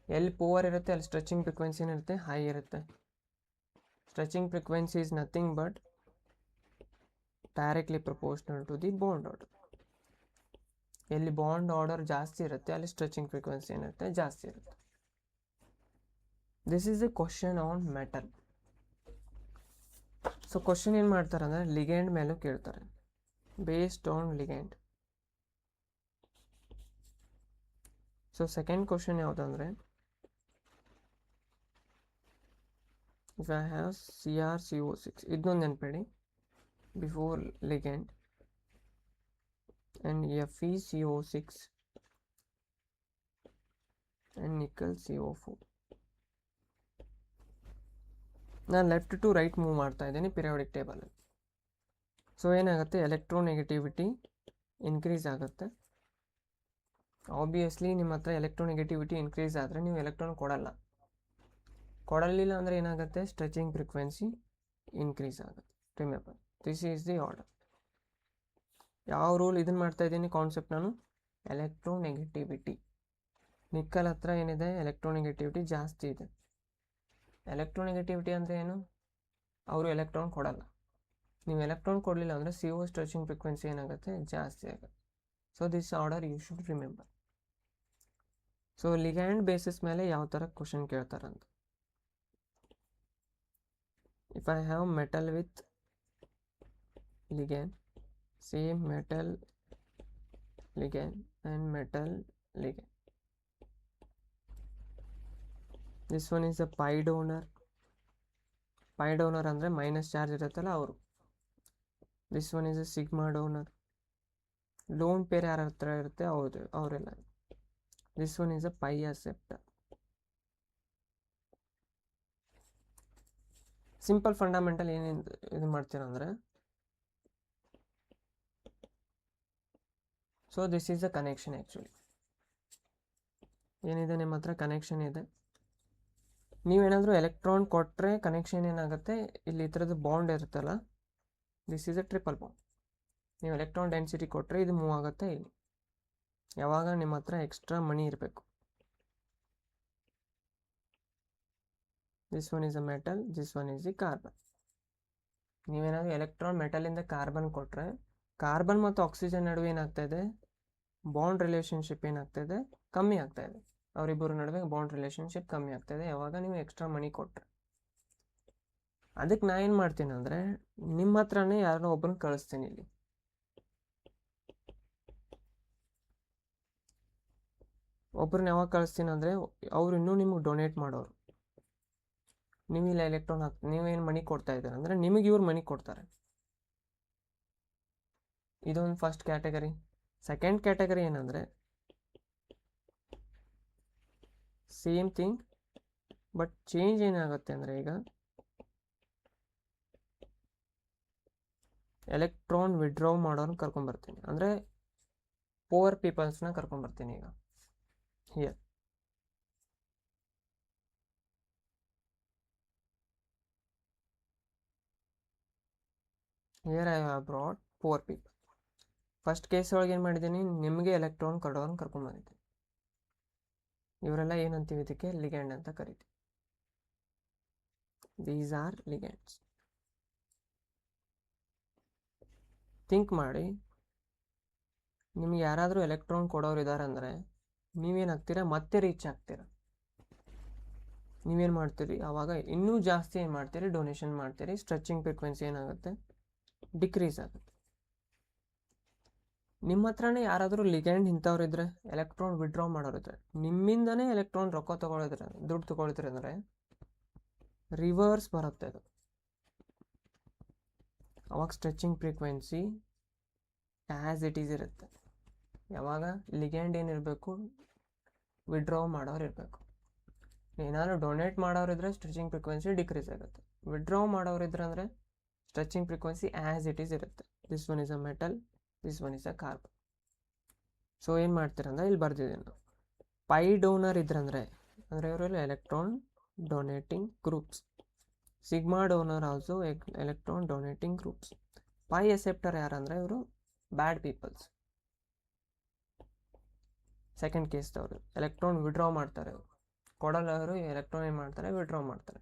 ಎಲ್ಲಿ poor ಇರುತ್ತೆ ಅಲ್ಲಿ stretching frequency ಏನಿರುತ್ತೆ, high ಇರುತ್ತೆ. Stretching frequency is nothing but directly proportional to the bond order. ಎಲ್ಲಿ bond order ಜಾಸ್ತಿ ಇರುತ್ತೆ ಅಲ್ಲಿ ಸ್ಟ್ರೆಚಿಂಗ್ ಫ್ರೀಕ್ವೆನ್ಸಿ ಏನಿರುತ್ತೆ ಜಾಸ್ತಿ ಇರುತ್ತೆ. This is a question on metal. So question ಏನು ಮಾಡ್ತಾರೆ ಅಂದರೆ ಲಿಗ್ಯಾಂಡ್ ಮೇಲೂ ಕೇಳ್ತಾರೆ, based on ligand. So second question ಯಾವುದಂದರೆ, ಇಫ್ ಐ ಹ್ಯಾವ್ CrCO6, ಇದನ್ನೊಂದು ನೆನಪಿಡಿ, before ligand, and FeCO6 and nickel CO4. ನಾನು ಲೆಫ್ಟ್ ಟು ರೈಟ್ ಮೂವ್ ಮಾಡ್ತಾ ಇದ್ದೀನಿ ಪಿರಿಯಾಡಿಕ್ ಟೇಬಲಲ್ಲಿ. ಸೊ ಏನಾಗುತ್ತೆ, ಎಲೆಕ್ಟ್ರೋನೆಗೆಟಿವಿಟಿ ಇನ್ಕ್ರೀಸ್ ಆಗುತ್ತೆ. ಆಬ್ವಿಯಸ್ಲಿ ನಿಮ್ಮ ಹತ್ರ ಎಲೆಕ್ಟ್ರೋನೆಗೆಟಿವಿಟಿ ಇನ್ಕ್ರೀಸ್ ಆದರೆ ನೀವು ಎಲೆಕ್ಟ್ರಾನ್ ಕೊಡಲಿಲ್ಲ ಅಂದರೆ ಏನಾಗುತ್ತೆ, ಸ್ಟ್ರೆಚಿಂಗ್ ಫ್ರೀಕ್ವೆನ್ಸಿ ಇನ್ಕ್ರೀಸ್ ಆಗುತ್ತೆ. Remember, this is the order. ಯಾವ ರೂಲ್ ಇದನ್ನು ಮಾಡ್ತಾ ಇದ್ದೀನಿ ಕಾನ್ಸೆಪ್ಟ್ ನಾನು, ಎಲೆಕ್ಟ್ರೋನೆಗೆಟಿವಿಟಿ. ನಿಕ್ಕಲ್ ಹತ್ರ ಏನಿದೆ, ಎಲೆಕ್ಟ್ರೋನೆಗೆಟಿವಿಟಿ ಜಾಸ್ತಿ ಇದೆ. ಎಲೆಕ್ಟ್ರೋನೆಗೆಟಿವಿಟಿ ಅಂದರೆ ಏನು, ಅವರು ಎಲೆಕ್ಟ್ರಾನ್ ಕೊಡಲ್ಲ. ನೀವು ಎಲೆಕ್ಟ್ರಾನ್ ಕೊಡಲಿಲ್ಲ ಅಂದರೆ CO ಸ್ಟ್ರೆಚಿಂಗ್ ಫ್ರೀಕ್ವೆನ್ಸಿ ಏನಾಗುತ್ತೆ, ಜಾಸ್ತಿ ಆಗುತ್ತೆ. So this order you should remember. So ligand basis ಮೇಲೆ ಯಾವ ಥರ ಕ್ವಶನ್ ಕೇಳ್ತಾರಂತ, if I have metal with ligand, same metal ligand and metal ligand. This one is a pi donor. pi donor ಅಂದರೆ minus charge ಇರುತ್ತಲ್ಲ ಅವರು. This one is a sigma donor. Lone pair ಯಾರ ಹತ್ರ ಇರುತ್ತೆ ಅವರೆಲ್ಲ. This one is a pi acceptor. Simple fundamental ಏನೇನು ಇದು ಮಾಡ್ತೀರಂದ್ರೆ, so this is a connection. Actually ಏನಿದೆ ನಿಮ್ಮ ಹತ್ರ, ಕನೆಕ್ಷನ್ ಇದೆ. ನೀವೇನಾದರೂ ಎಲೆಕ್ಟ್ರಾನ್ ಕೊಟ್ಟರೆ ಕನೆಕ್ಷನ್ ಏನಾಗುತ್ತೆ, ಇಲ್ಲಿ ಈ ಥರದ್ದು ಬಾಂಡ್ ಇರುತ್ತಲ್ಲ, this is a triple bond. ನೀವು ಎಲೆಕ್ಟ್ರಾನ್ ಡೆನ್ಸಿಟಿ ಕೊಟ್ಟರೆ ಇದು ಮೂವ್ ಆಗುತ್ತೆ ಇಲ್ಲಿ. ಯಾವಾಗ ನಿಮ್ಮ ಹತ್ರ ಎಕ್ಸ್ಟ್ರಾ ಮನಿ ಇರಬೇಕು. This one is a metal, this one is the carbon. ನೀವೇನಾದರೂ ಎಲೆಕ್ಟ್ರಾನ್ ಮೆಟಲಿಂದ ಕಾರ್ಬನ್ ಕೊಟ್ಟರೆ, ಕಾರ್ಬನ್ ಮತ್ತು ಆಕ್ಸಿಜನ್ ನಡುವೆ ಏನಾಗ್ತಾ ಇದೆ, ಬಾಂಡ್ ರಿಲೇಷನ್ಶಿಪ್ ಏನಾಗ್ತಾ ಇದೆ, ಕಮ್ಮಿ ಆಗ್ತಾ ಇದೆ. ಅವರಿಬ್ಬರ ನಡುವೆ ಬಾಂಡ್ ರಿಲೇಷನ್ಶಿಪ್ ಕಮ್ಮಿ ಆಗ್ತಾ ಇದೆ ಯಾವಾಗ ನೀವು ಎಕ್ಸ್ಟ್ರಾ ಮನಿ ಕೊಟ್ಟರೆ. ಅದಕ್ಕೆ ನಾ ಏನು ಮಾಡ್ತೀನಿ ಅಂದರೆ ನಿಮ್ಮ ಹತ್ರನೇ ಯಾರನ್ನೋ ಒಬ್ಬರನ್ನ ಕಳಿಸ್ತೀನಿ ಇಲ್ಲಿ. ಒಬ್ಬರನ್ನ ಯಾವಾಗ ಕಳಿಸ್ತೀನಿ ಅಂದರೆ ಅವ್ರು ಇನ್ನೂ ನಿಮಗೆ ಡೊನೇಟ್ ಮಾಡೋರು. ನೀವು ಇಲ್ಲ ಎಲೆಕ್ಟ್ರಾನ್ ನೀವೇನು ಮನಿ ಕೊಡ್ತಾ ಇದ್ದಾರೆ ಅಂದರೆ ನಿಮಗೆ ಇವ್ರು ಮನಿ ಕೊಡ್ತಾರೆ. ಇದೊಂದು ಫಸ್ಟ್ ಕ್ಯಾಟಗರಿ. ಸೆಕೆಂಡ್ ಕ್ಯಾಟಗರಿ ಏನಂದರೆ ಸೇಮ್ ಥಿಂಗ್, ಬಟ್ ಚೇಂಜ್ ಏನಾಗುತ್ತೆ ಅಂದರೆ ಈಗ ಎಲೆಕ್ಟ್ರಾನ್ ವಿಡ್ರಾ ಮಾಡೋರನ್ನ ಕರ್ಕೊಂಬರ್ತೀನಿ. ಅಂದರೆ ಪೂವರ್ ಪೀಪಲ್ಸ್ನ ಕರ್ಕೊಂಬರ್ತೀನಿ ಈಗ here. Here I have brought poor people. First case ಒಳಗೆ ಏನು ಮಾಡಿದ್ದೀನಿ, ನಿಮಗೆ ಎಲೆಕ್ಟ್ರಾನ್ ಕೊಡೋರನ್ನ ಕರ್ಕೊಂಬಂದಿದ್ದೀನಿ. ಇವರೆಲ್ಲ ಏನಂತೀವಿ ಇದಕ್ಕೆ ಲಿಗ್ಯಾಂಡ್ ಅಂತ ಕರಿತೀವಿ. These are ligands. ಥಿಂಕ್ ಮಾಡಿ, ನಿಮ್ಗೆ ಯಾರಾದರೂ ಎಲೆಕ್ಟ್ರಾನ್ ಕೊಡೋರು ಇದ್ದಾರೆ ಅಂದರೆ ನೀವೇನಾಗ್ತೀರಾ, ಮತ್ತೆ ರೀಚ್ ಆಗ್ತೀರಾ. ನೀವೇನು ಮಾಡ್ತೀರಿ, ಆವಾಗ ಇನ್ನೂ ಜಾಸ್ತಿ ಏನು ಮಾಡ್ತೀರಿ, ಡೊನೇಷನ್ ಮಾಡ್ತೀರಿ. ಸ್ಟ್ರೆಚಿಂಗ್ ಫ್ರೀಕ್ವೆನ್ಸಿ ಏನಾಗುತ್ತೆ, ಡಿಕ್ರೀಸ್ ಆಗುತ್ತೆ. ನಿಮ್ಮ ಹತ್ರನೇ ಯಾರಾದರೂ ಲಿಗ್ಯಾಂಡ್ ಇಂಥವ್ರಿದ್ರೆ, ಎಲೆಕ್ಟ್ರಾನ್ ವಿಡ್ರಾ ಮಾಡೋರಿದ್ರೆ, ನಿಮ್ಮಿಂದನೇ ಎಲೆಕ್ಟ್ರಾನ್ ರೊಕ್ಕ ತೊಗೊಳಿದ್ರೆ, ದುಡ್ಡು ತೊಗೊಳಿದ್ರೆ ಅಂದರೆ ರಿವರ್ಸ್ ಬರುತ್ತೆ ಅದು. ಅವಾಗ stretching frequency as it is ಇರುತ್ತೆ. ಯಾವಾಗ ಲಿಗ್ಯಾಂಡ್ ಏನಿರಬೇಕು, ವಿಡ್ರಾ ಮಾಡೋರು ಇರಬೇಕು. ಏನಾದರೂ ಡೊನೇಟ್ ಮಾಡೋರಿದ್ರೆ ಸ್ಟ್ರೆಚಿಂಗ್ ಫ್ರೀಕ್ವೆನ್ಸಿ ಡಿಕ್ರೀಸ್ ಆಗುತ್ತೆ. ವಿಡ್ರಾ ಮಾಡೋರಿದ್ರೆ ಅಂದರೆ stretching frequency as it is ಇರುತ್ತೆ. This one is a metal, this one is a carbon. So ಏನು ಮಾಡ್ತೀರಂದ್ರೆ ಇಲ್ಲಿ ಬರ್ದಿದ್ದೀನಿ ನಾವು, ಪೈ ಡೋನರ್ ಇದ್ರಂದರೆ ಅಂದರೆ ಇವರೆಲ್ಲ electron donating groups. Sigma donor also electron donating groups. Pi acceptor ಯಾರಂದರೆ ಇವರು ಬ್ಯಾಡ್ ಪೀಪಲ್ಸ್. ಸೆಕೆಂಡ್ ಕೇಸ್ದವರು ಎಲೆಕ್ಟ್ರಾನ್ ವಿಡ್ರಾ ಮಾಡ್ತಾರೆ. ಕೊಡೋರು ಎಲೆಕ್ಟ್ರಾನ್ ಏನು ಮಾಡ್ತಾರೆ, ವಿಡ್ರಾ ಮಾಡ್ತಾರೆ.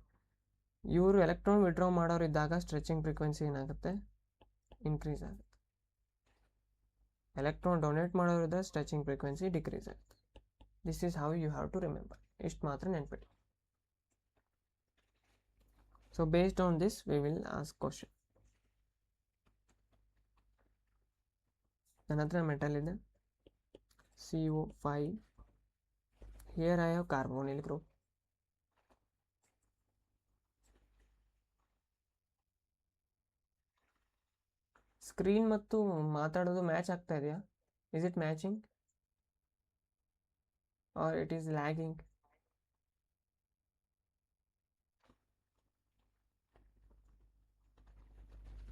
ಇವರು ಎಲೆಕ್ಟ್ರಾನ್ ವಿಡ್ರಾ ಮಾಡೋರು ಇದ್ದಾಗ ಸ್ಟ್ರೆಚಿಂಗ್ ಫ್ರೀಕ್ವೆನ್ಸಿ ಏನಾಗುತ್ತೆ, ಇನ್ಕ್ರೀಸ್ ಆಗುತ್ತೆ. ಎಲೆಕ್ಟ್ರಾನ್ ಡೊನೇಟ್ ಮಾಡೋರಿದ್ದರೆ ಸ್ಟ್ರೆಚಿಂಗ್ ಫ್ರೀಕ್ವೆನ್ಸಿ ಡಿಕ್ರೀಸ್ ಆಗುತ್ತೆ. This is how you have to remember. ಇಷ್ಟು ಮಾತ್ರ ನೆನ್ಪಿಡಿ. So based on this we will ask question. ನನ್ನ ಹತ್ರ ಮೆಟಲ್ ಇದೆ CO5. Here I have carbonyl group. Screen ಮತ್ತು ಮಾತಾಡೋದು ಮ್ಯಾಚ್ ಆಗ್ತಾ ಇದೆಯಾ? Is it matching or it is lagging?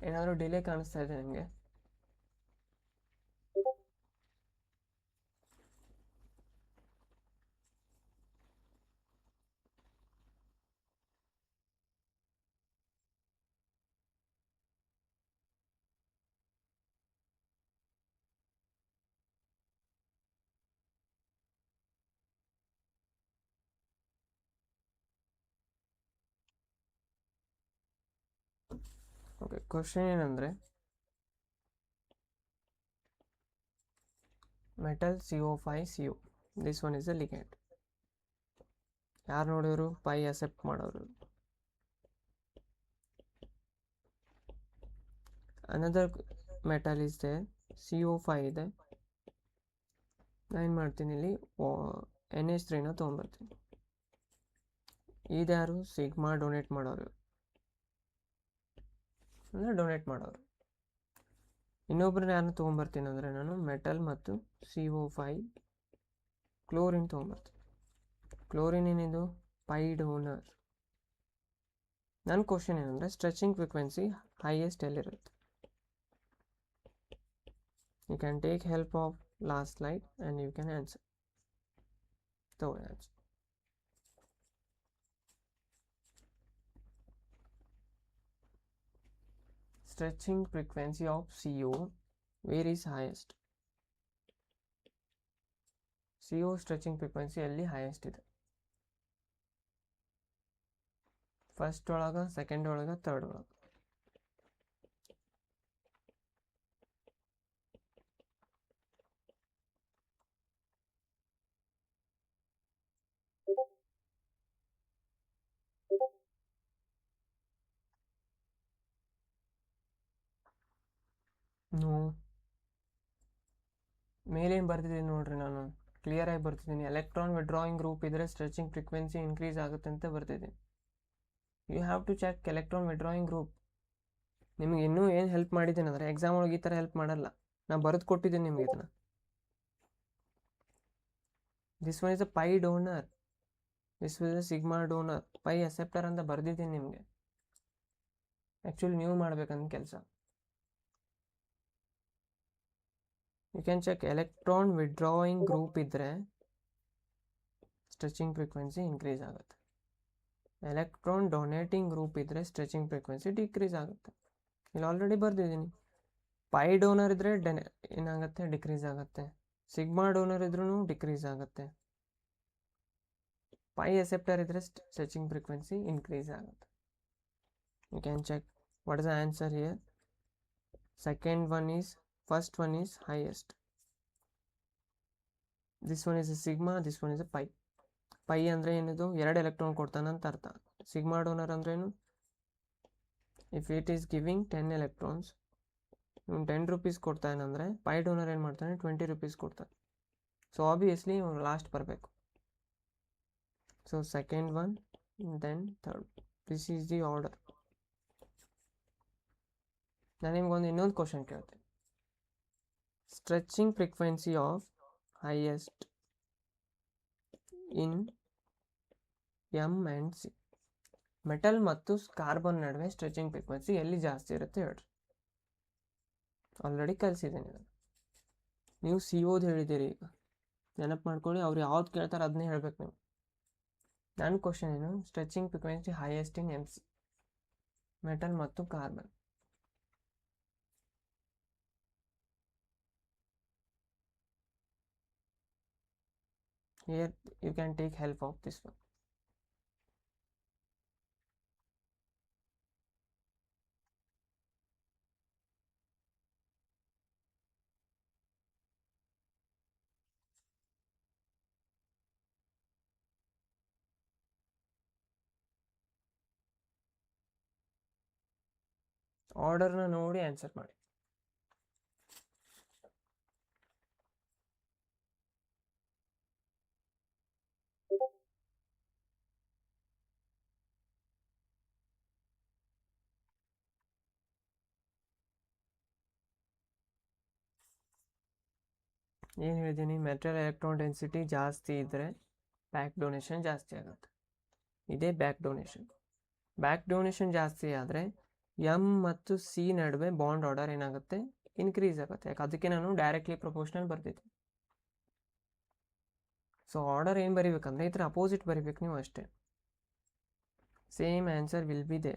ಏನಾದರೂ ಡಿಲೇ ಕಾಣಿಸ್ತಾ ಇದೆ ನಿಮಗೆ? ಓಕೆ, ಕ್ವಶನ್ ಏನಂದರೆ metal CO5CO, this one is a ligand. ಯಾರು ನೋಡಿದ್ರು ಪೈ ಅಸೆಪ್ಟ್ ಮಾಡೋರು. Another metal is they CO5 ಇದೆ. ನಾನು ಏನು ಮಾಡ್ತೀನಿ ಇಲ್ಲಿ NH3ನ ತೊಗೊಂಬರ್ತೀನಿ. ಇದ್ಯಾರು ಸಿಗ್ಮಾ ಡೊನೇಟ್ ಮಾಡೋರು, ಅಂದರೆ ಡೊನೇಟ್ ಮಾಡೋರು. ಇನ್ನೊಬ್ಬರನ್ನ ಯಾರನ್ನ ತೊಗೊಂಬರ್ತೀನಿ ಅಂದರೆ ನಾನು ಮೆಟಲ್ ಮತ್ತು CO5 ಕ್ಲೋರಿನ್ ತೊಗೊಂಬರ್ತೀನಿ. ಕ್ಲೋರಿನ್ ಏನಿದು ಪೈ ಡೋನರ್. ನನ್ನ ಕ್ವಶನ್ ಏನಂದರೆ ಸ್ಟ್ರೆಚಿಂಗ್ ಫ್ರೀಕ್ವೆನ್ಸಿ ಹೈಯೆಸ್ಟ್ ಎಲ್ಲಿರುತ್ತೆ? You can take help of last slide and you can answer. ತಗೊಳ್ಳಿ answer. Stretching frequency of CO, where is highest? CO stretching frequency ಎಲ್ಲಿ highest ಇದೆ? First ಒಳಗೆ, second ಒಳಗೆ, third ಒಳಗೆ? No, ಮೇಲೇನು ಬರ್ತಿದ್ದೀನಿ ನೋಡ್ರಿ, ನಾನು ಕ್ಲಿಯರಾಗಿ ಬರ್ತಿದ್ದೀನಿ. ಎಲೆಕ್ಟ್ರಾನ್ ವಿಡ್ರಾಯಿಂಗ್ ಗ್ರೂಪ್ ಇದ್ದರೆ ಸ್ಟ್ರೆಚಿಂಗ್ ಫ್ರೀಕ್ವೆನ್ಸಿ ಇನ್ಕ್ರೀಸ್ ಆಗುತ್ತೆ ಅಂತ ಬರ್ತಿದ್ದೀನಿ. You have to check electron withdrawing group. ನಿಮಗೆ ಇನ್ನೂ ಏನು ಹೆಲ್ಪ್ ಮಾಡಿದ್ದೀನಿ ಅಂದರೆ ಎಕ್ಸಾಮ್ ಒಳಗೆ ಈ ಥರ ಹೆಲ್ಪ್ ಮಾಡಲ್ಲ, ನಾನು ಬರೆದು ಕೊಟ್ಟಿದ್ದೀನಿ ನಿಮಗೆ ಇದನ್ನು. This one is a pi donor, this is a sigma donor, pi acceptor ಅಂತ ಬರೆದಿದ್ದೀನಿ ನಿಮಗೆ. ಆ್ಯಕ್ಚುಲಿ ನೀವು ಮಾಡ್ಬೇಕಂತ ಕೆಲಸ. You can check electron withdrawing group ಇದ್ದರೆ ಸ್ಟ್ರೆಚಿಂಗ್ ಫ್ರೀಕ್ವೆನ್ಸಿ ಇನ್ಕ್ರೀಸ್ ಆಗುತ್ತೆ. ಎಲೆಕ್ಟ್ರಾನ್ ಡೊನೇಟಿಂಗ್ ಗ್ರೂಪ್ ಇದ್ದರೆ ಸ್ಟ್ರೆಚಿಂಗ್ ಫ್ರೀಕ್ವೆನ್ಸಿ ಡಿಕ್ರೀಸ್ ಆಗುತ್ತೆ. ಇಲ್ಲಿ ಆಲ್ರೆಡಿ ಬರ್ದಿದ್ದೀನಿ. ಪೈ ಡೋನರ್ ಇದ್ದರೆ ಏನಾಗುತ್ತೆ, ಡಿಕ್ರೀಸ್ ಆಗುತ್ತೆ. ಸಿಗ್ಮಾ ಡೋನರ್ ಇದ್ರೂ ಡಿಕ್ರೀಸ್ ಆಗುತ್ತೆ. ಪೈ ಅಸೆಪ್ಟರ್ ಇದ್ದರೆ ಸ್ಟ್ರೆಚಿಂಗ್ ಫ್ರೀಕ್ವೆನ್ಸಿ ಇನ್ಕ್ರೀಸ್ ಆಗುತ್ತೆ. You can check what is the answer here. Second one is, first one is highest. This one is a sigma, this one is a pi. Pi ಅಂದರೆ ಏನಿದು, 2 electron ಕೊಡ್ತಾನಂತ ಅರ್ಥ. Sigma donor ಅಂದ್ರೇನು, if it is giving 10 electrons, ಇವ್ನು 10 rupees ಕೊಡ್ತಾನಂದರೆ pi donor ಏನು ಮಾಡ್ತಾನೆ, 20 rupees ಕೊಡ್ತಾನೆ. So obviously ಇವ್ನು ಲಾಸ್ಟ್ ಬರಬೇಕು. So second one, then third, this is the order. ನಾನು ನಿಮ್ಗೊಂದು ಇನ್ನೊಂದು ಕ್ವಶನ್ ಕೇಳ್ತೇನೆ. Stretching frequency of highest in M and C. Metal ಮತ್ತು ಕಾರ್ಬನ್ ನಡುವೆ ಸ್ಟ್ರೆಚಿಂಗ್ ಫ್ರೀಕ್ವೆನ್ಸಿ ಎಲ್ಲಿ ಜಾಸ್ತಿ ಇರುತ್ತೆ ಹೇಳ್ರಿ. ಆಲ್ರೆಡಿ ಕಲಿಸಿದ್ದೀನಿ ಇದನ್ನು. ನೀವು ಸಿ ಓದು ಹೇಳಿದ್ದೀರಿ, ಈಗ ನೆನಪು ಮಾಡ್ಕೊಳ್ಳಿ. ಅವ್ರು ಯಾವ್ದು ಕೇಳ್ತಾರೆ ಅದನ್ನೇ ಹೇಳ್ಬೇಕು ನೀವು. ನನ್ನ ಕ್ವಶನ್ ಏನು, stretching frequency highest in M C, metal ಮತ್ತು carbon. Here you can take help of this one. ಆರ್ಡರ್ನ ನೋಡಿ ಆನ್ಸರ್ ಮಾಡಿ. ಏನು ಹೇಳಿದ್ದೀನಿ, ಮೆಟಲ್ ಎಲೆಕ್ಟ್ರಾನ್ ಡೆನ್ಸಿಟಿ ಜಾಸ್ತಿ ಇದ್ದರೆ ಬ್ಯಾಕ್ ಡೊನೇಷನ್ ಜಾಸ್ತಿ ಆಗುತ್ತೆ. ಇದೇ ಬ್ಯಾಕ್ ಡೊನೇಷನ್. ಬ್ಯಾಕ್ ಡೊನೇಷನ್ ಜಾಸ್ತಿ ಆದರೆ ಎಮ್ ಮತ್ತು ಸಿ ನಡುವೆ ಬಾಂಡ್ ಆರ್ಡರ್ ಏನಾಗುತ್ತೆ, ಇನ್ಕ್ರೀಸ್ ಆಗುತ್ತೆ. ಯಾಕೆ, ಅದಕ್ಕೆ ನಾನು ಡೈರೆಕ್ಟ್ಲಿ ಪ್ರಪೋರ್ಷನಲ್ ಬರ್ತಿದ್ದೆ. ಸೊ ಆರ್ಡರ್ ಏನು ಬರಿಬೇಕಂದ್ರೆ ಈ ಥರ ಅಪೋಸಿಟ್ ಬರಿಬೇಕು ನೀವು ಅಷ್ಟೇ. Same answer will be there.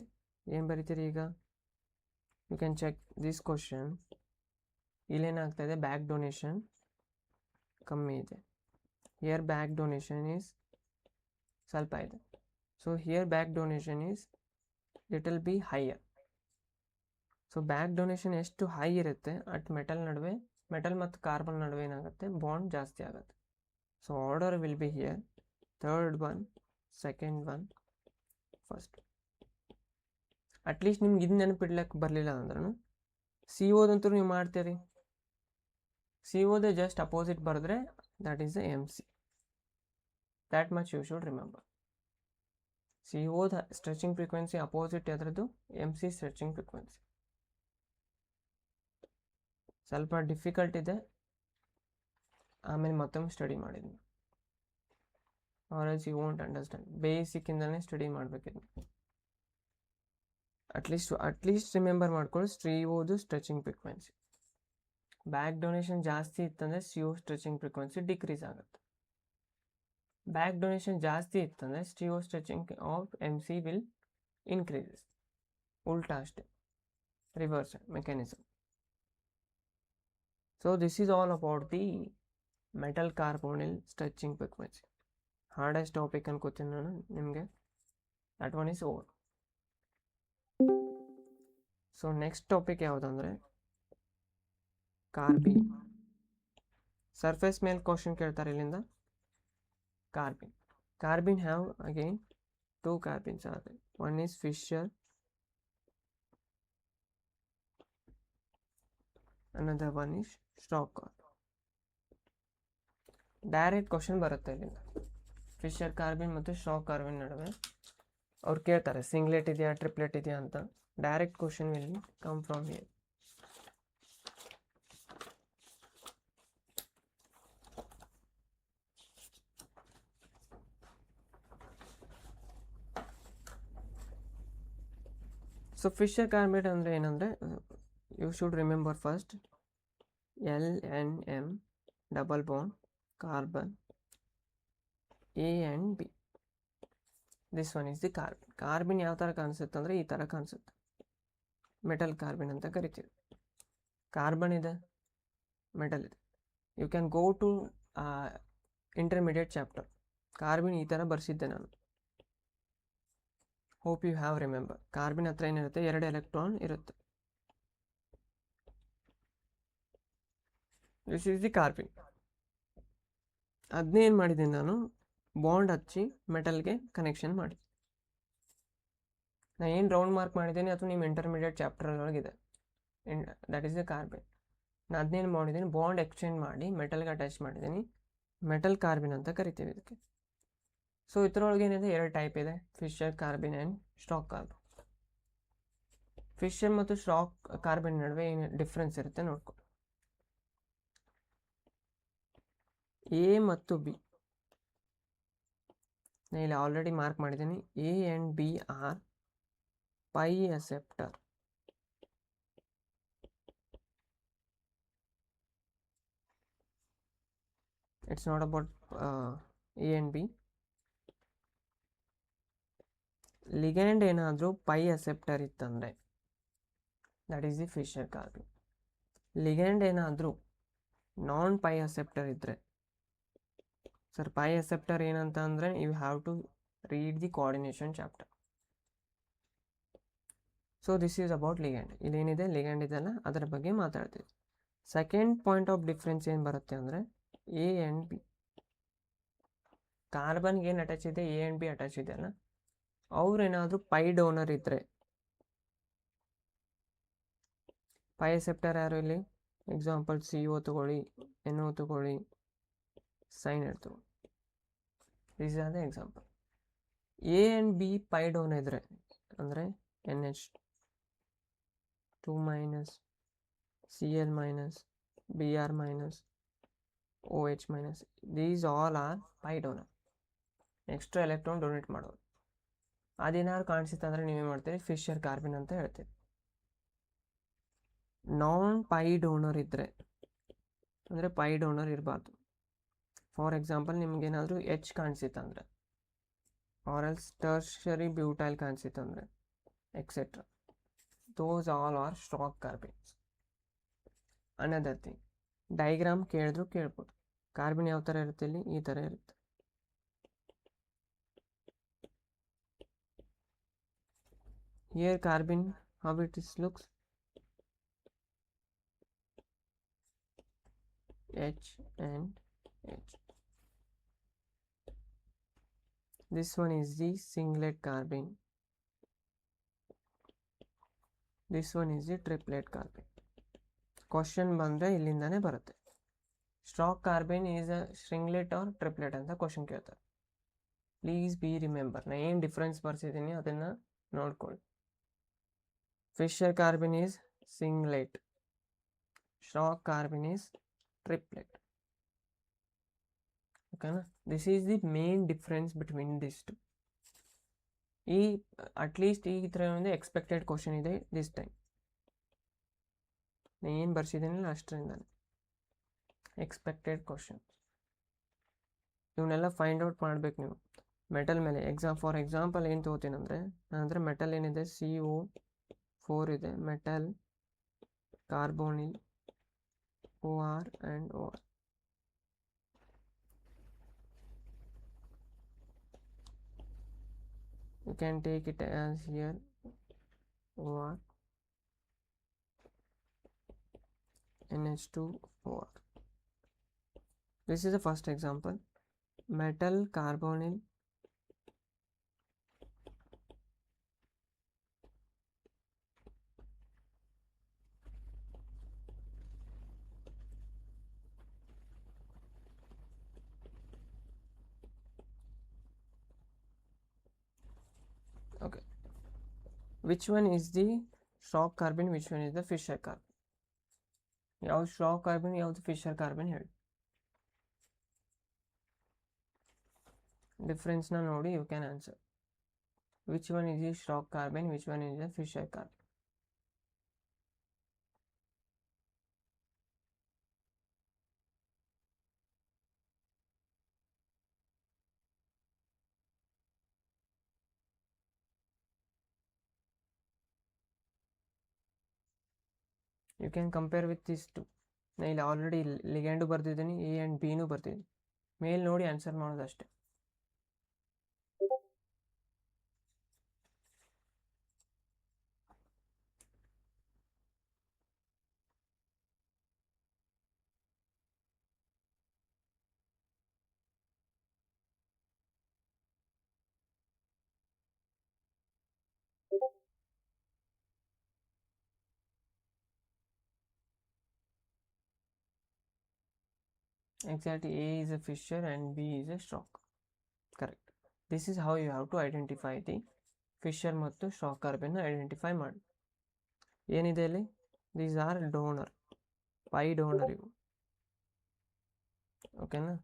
ಏನು ಬರಿತೀರಿ ಈಗ, you can check this question. ಇಲ್ಲೇನಾಗ್ತಾ ಇದೆ, ಬ್ಯಾಕ್ ಡೊನೇಷನ್ ಕಮ್ಮಿ ಇದೆ. ಹಿಯರ್ ಬ್ಯಾಕ್ ಡೊನೇಷನ್ ಈಸ್ ಸ್ವಲ್ಪ ಇದೆ. So here back donation is little be higher. So back donation ಎಷ್ಟು ಹೈ ಇರುತ್ತೆ ಅಟ್ ಮೆಟಲ್ ನಡುವೆ, ಮೆಟಲ್ ಮತ್ತು ಕಾರ್ಬನ್ ನಡುವೆ ಏನಾಗುತ್ತೆ, ಬಾಂಡ್ ಜಾಸ್ತಿ ಆಗುತ್ತೆ. So order will be here third one, second one, first. At least ನಿಮ್ಗೆ ಇದು ನೆನಪಿಡ್ಲಿಕ್ಕೆ ಬರಲಿಲ್ಲ ಅಂದ್ರೂ ಸಿ ಓದಂತೂ ನೀವು ಮಾಡ್ತೀರಿ. ಸಿ ಓದೇ ಜಸ್ಟ್ ಅಪೋಸಿಟ್ ಬರೆದ್ರೆ that is the M C. That much you should remember. C ಓದ ಸ್ಟ್ರೆಚಿಂಗ್ ಫ್ರೀಕ್ವೆನ್ಸಿ ಅಪೋಸಿಟ್ ಅದರದ್ದು ಎಮ್ ಸಿ ಸ್ಟ್ರೆಚಿಂಗ್ ಫ್ರೀಕ್ವೆನ್ಸಿ. ಸ್ವಲ್ಪ ಡಿಫಿಕಲ್ಟ್ ಇದೆ, ಆಮೇಲೆ ಮತ್ತೊಮ್ಮೆ ಸ್ಟಡಿ ಮಾಡಿದ್ವಿ. Or else you won't understand. ಬೇಸಿಕ್ಕಿಂದಲೇ ಸ್ಟಡಿ ಮಾಡಬೇಕಿದೆ. ಅಟ್ಲೀಸ್ಟ್ ರಿಮೆಂಬರ್ ಮಾಡ್ಕೊಳ್ಳಿ, ಸಿ ಓದು ಸ್ಟ್ರೆಚಿಂಗ್ ಫ್ರೀಕ್ವೆನ್ಸಿ. ಬ್ಯಾಕ್ ಡೊನೇಷನ್ ಜಾಸ್ತಿ ಇತ್ತಂದರೆ C O stretching frequency decrease ಆಗುತ್ತೆ. ಬ್ಯಾಕ್ ಡೊನೇಷನ್ ಜಾಸ್ತಿ ಇತ್ತಂದರೆ C O stretching of M C will increases. ಉಲ್ಟಾ ಅಷ್ಟೇ, reverse mechanism. So this is all about the metal carbonyl stretching frequency. Hardest topic ಅನ್ಕೋತೀನಿ ನಾನು ನಿಮಗೆ. That one is over. So next topic ಯಾವುದಂದರೆ carbene. Surface ಮೇಲೆ question ಕೇಳ್ತಾರೆ ಇಲ್ಲಿಂದ. Carbene have again 2 carbons are there. One is Fisher another one is stock carbon. Direct question ಬರುತ್ತೆ ಇಲ್ಲಿಂದ. Fisher ಕಾರ್ಬಿನ್ ಮತ್ತು ಸ್ಟಾಕ್ ಕಾರ್ಬಿನ್ ನಡುವೆ ಅವ್ರು ಕೇಳ್ತಾರೆ ಸಿಂಗ್ಲೆಟ್ ಇದೆಯಾ ಟ್ರಿಪ್ಲೆಟ್ ಇದೆಯಾ ಅಂತ. Direct question will come from here. So Fischer carbene ಅಂದರೆ ಏನಂದರೆ, you should remember first LNM double bond carbon A and B. This one is the carbene. Carbene ಯಾವ ಥರ ಕಾಣಿಸುತ್ತೆ ಅಂದರೆ ಈ ಥರ ಕಾಣಿಸುತ್ತೆ. ಮೆಟಲ್ ಕಾರ್ಬಿನ್ ಅಂತ ಕರಿತೀವಿ. ಕಾರ್ಬನ್ ಇದೆ, ಮೆಟಲ್ ಇದೆ. You can go to intermediate chapter. Carbene ಈ ಥರ ಬರ್ಸಿದ್ದೆ ನಾನು. Hope you have remember. Carbene ಹತ್ರ ಏನಿರುತ್ತೆ, 2 ಎಲೆಕ್ಟ್ರಾನ್ ಇರುತ್ತೆ. This is the carbene. ಅದನ್ನೇ ಏನು ಮಾಡಿದ್ದೀನಿ ನಾನು, ಬಾಂಡ್ ಹಚ್ಚಿ ಮೆಟಲ್ಗೆ ಕನೆಕ್ಷನ್ ಮಾಡಿ. ನಾನು ಏನು ರೌಂಡ್ ಮಾರ್ಕ್ ಮಾಡಿದ್ದೀನಿ ಅಥವಾ ನಿಮ್ಮ ಇಂಟರ್ಮೀಡಿಯೇಟ್ ಚಾಪ್ಟರ್ ಒಳಗಿದೆ, ದಟ್ ಈಸ್ ದ ಕಾರ್ಬಿನ್. ನಾನು ಅದನ್ನೇನು ಮಾಡಿದ್ದೀನಿ, ಬಾಂಡ್ ಎಕ್ಸ್ಚೇಂಜ್ ಮಾಡಿ ಮೆಟಲ್ಗೆ ಅಟ್ಯಾಚ್ ಮಾಡಿದ್ದೀನಿ. ಮೆಟಲ್ ಕಾರ್ಬಿನ್ ಅಂತ ಕರಿತೀವಿ ಇದಕ್ಕೆ. ಸೊ ಇದರೊಳಗೆ ಏನಿದೆ, 2 ಟೈಪ್ ಇದೆ, ಫಿಶರ್ ಕಾರ್ಬಿನ್ ಆ್ಯಂಡ್ ಸ್ಟಾಕ್ ಕಾರ್ಬಿನ್. ಫಿಶರ್ ಮತ್ತು ಸ್ಟಾಕ್ ಕಾರ್ಬಿನ್ ನಡುವೆ ಏನು ಡಿಫ್ರೆನ್ಸ್ ಇರುತ್ತೆ ನೋಡ್ಕೊ. ಎ ಮತ್ತು ಬಿ ನಾನು ಇಲ್ಲಿ ಆಲ್ರೆಡಿ ಮಾರ್ಕ್ ಮಾಡಿದ್ದೀನಿ. A and B are pi acceptor. It's not about A and B. Ligand ಏನಾದರೂ ಪೈ ಅಸೆಪ್ಟರ್ ಇತ್ತಂದರೆ that is the Fischer carbene. Ligand ಏನಾದರೂ ನಾನ್ ಪೈ ಅಸೆಪ್ಟರ್ ಇದ್ದರೆ, ಸರ್ ಪೈ ಅಸೆಪ್ಟರ್ ಏನಂತ ಅಂದರೆ you have to read the coordination chapter. So this is about ligand. ಇಲ್ಲೇನಿದೆ ligand ಇದೆಲ್ಲ ಅದರ ಬಗ್ಗೆ ಮಾತಾಡ್ತೀವಿ. ಸೆಕೆಂಡ್ ಪಾಯಿಂಟ್ ಆಫ್ ಡಿಫ್ರೆನ್ಸ್ ಏನು ಬರುತ್ತೆ ಅಂದರೆ ಎ ಆ್ಯಂಡ್ ಬಿ. ಕಾರ್ಬನ್ಗೆ ಏನು ಅಟ್ಯಾಚ್ ಇದೆ, ಎ ಆ್ಯಂಡ್ ಬಿ ಅಟ್ಯಾಚ್ ಇದೆಯಲ್ಲ, ಅವ್ರೇನಾದರೂ ಪೈ ಡೋನರ್ ಇದ್ದರೆ, ಪೈ ಅಸೆಪ್ಟರ್ ಯಾರು ಇಲ್ಲಿ, ಎಕ್ಸಾಂಪಲ್ CO ತಗೊಳ್ಳಿ, NO ತಗೊಳ್ಳಿ, ಸೈನೈಡ್ ತಗೊಳ್ಳಿ. This are the example. A and B pi donor ಇದ್ದರೆ ಅಂದರೆ NH2 minus, Cl minus, Br minus, OH minus, these all are pi donor. Extra electron donate ಮಾಡೋದು. ಅದೇನಾದ್ರು ಕಾಣಿಸುತ್ತೆ ಅಂದರೆ ನೀವೇನು ಮಾಡ್ತೀರಿ, ಫಿಶರ್ ಕಾರ್ಬಿನ್ ಅಂತ ಹೇಳ್ತೀವಿ. ನಾನ್ ಪೈ ಡೋನರ್ ಇದ್ದರೆ ಅಂದರೆ ಪೈ ಡೋನರ್ ಇರಬಾರ್ದು. ಫಾರ್ ಎಕ್ಸಾಂಪಲ್ ನಿಮಗೇನಾದರೂ H ಕಾಣಿಸಿತ್ತಂದರೆ, ಆರ್ ಎಲ್ಸ್ ಟರ್ಷರಿ ಬ್ಯೂಟೈಲ್ ಕಾಣಿಸಿತ್ತಂದರೆ, etcetera, those all are Schrock carbenes. Another thing, diagram ಕೇಳಿದ್ರು ಕೇಳ್ಬೋದು. ಕಾರ್ಬಿನ್ ಯಾವ ಥರ ಇರುತ್ತೆ, ಇಲ್ಲಿ ಈ ಥರ ಇರುತ್ತೆ. Here ಕಾರ್ಬಿನ್ how it is looks, H and H. This one is the singlet carbene. This one is the triplet carbene. Question ಬಂದರೆ ಇಲ್ಲಿಂದಾನೇ ಬರುತ್ತೆ. Schrock carbene is a singlet or triplet ಅಂತ ಕ್ವಶನ್ ಕೇಳ್ತಾರೆ. Please be remember. ನಾನು ಏನು difference ಬರ್ಸಿದ್ದೀನಿ ಅದನ್ನು ನೋಡ್ಕೊಳ್ಳಿ. Fischer carbene is singlet, Schrock carbene is triplet. ಓಕೆನಾ? This is the main difference between this two. ಈ ಅಟ್ಲೀಸ್ಟ್ ಈ ಥರ ಒಂದು ಎಕ್ಸ್ಪೆಕ್ಟೆಡ್ ಕ್ವಶನ್ ಇದೆ ದಿಸ್ ಟೈಮ್. ನಾನು ಏನು ಬರ್ಸಿದ್ದೀನಲ್ಲ ಅಷ್ಟರಿಂದಾನೆ ಎಕ್ಸ್ಪೆಕ್ಟೆಡ್ ಕ್ವಶನ್. ಇವನ್ನೆಲ್ಲ ಫೈಂಡ್ ಔಟ್ ಮಾಡಬೇಕು ನೀವು ಮೆಟಲ್ ಮೇಲೆ. ಫಾರ್ ಎಕ್ಸಾಂಪಲ್ ಏನು ತೊಗೋತೀನಿ ಅಂದರೆ, ಅಂದರೆ ಮೆಟಲ್ ಏನಿದೆ, CO4 ಇದೆ, metal carbonyl OR and OR. You can take it as here OR, NH2 OR. This is the first example. Metal carbonyl Okay. Which one is the shock carbon? Which one is the Fischer carbon? ಯಾವ್ದು shock carbon ಯಾವ್ದು Fischer carbon ಹೇಳಿ. Difference ನ ನೋಡಿ you can answer. Which one is the shock carbon? Which one is the Fischer carbon? You can compare with these two. ನಾನು ಇಲ್ಲಿ already ಲಿಗ್ಯಾಂಡು ಬರ್ದಿದ್ದೀನಿ, A and ಬಿನೂ ಬರ್ದಿದ್ದೀನಿ. ಮೇಲ್ ನೋಡಿ answer ಮಾಡೋದಷ್ಟೇ. Exactly, A is a Fischer and B is a shock. Correct. This is how you have to identify the Fischer ಮತ್ತು shock carbon identify ಮಾಡಿ. ಏನಿದೆ ಇಲ್ಲಿ? These are donor, pi donor ಇವು. ಓಕೆನಾ?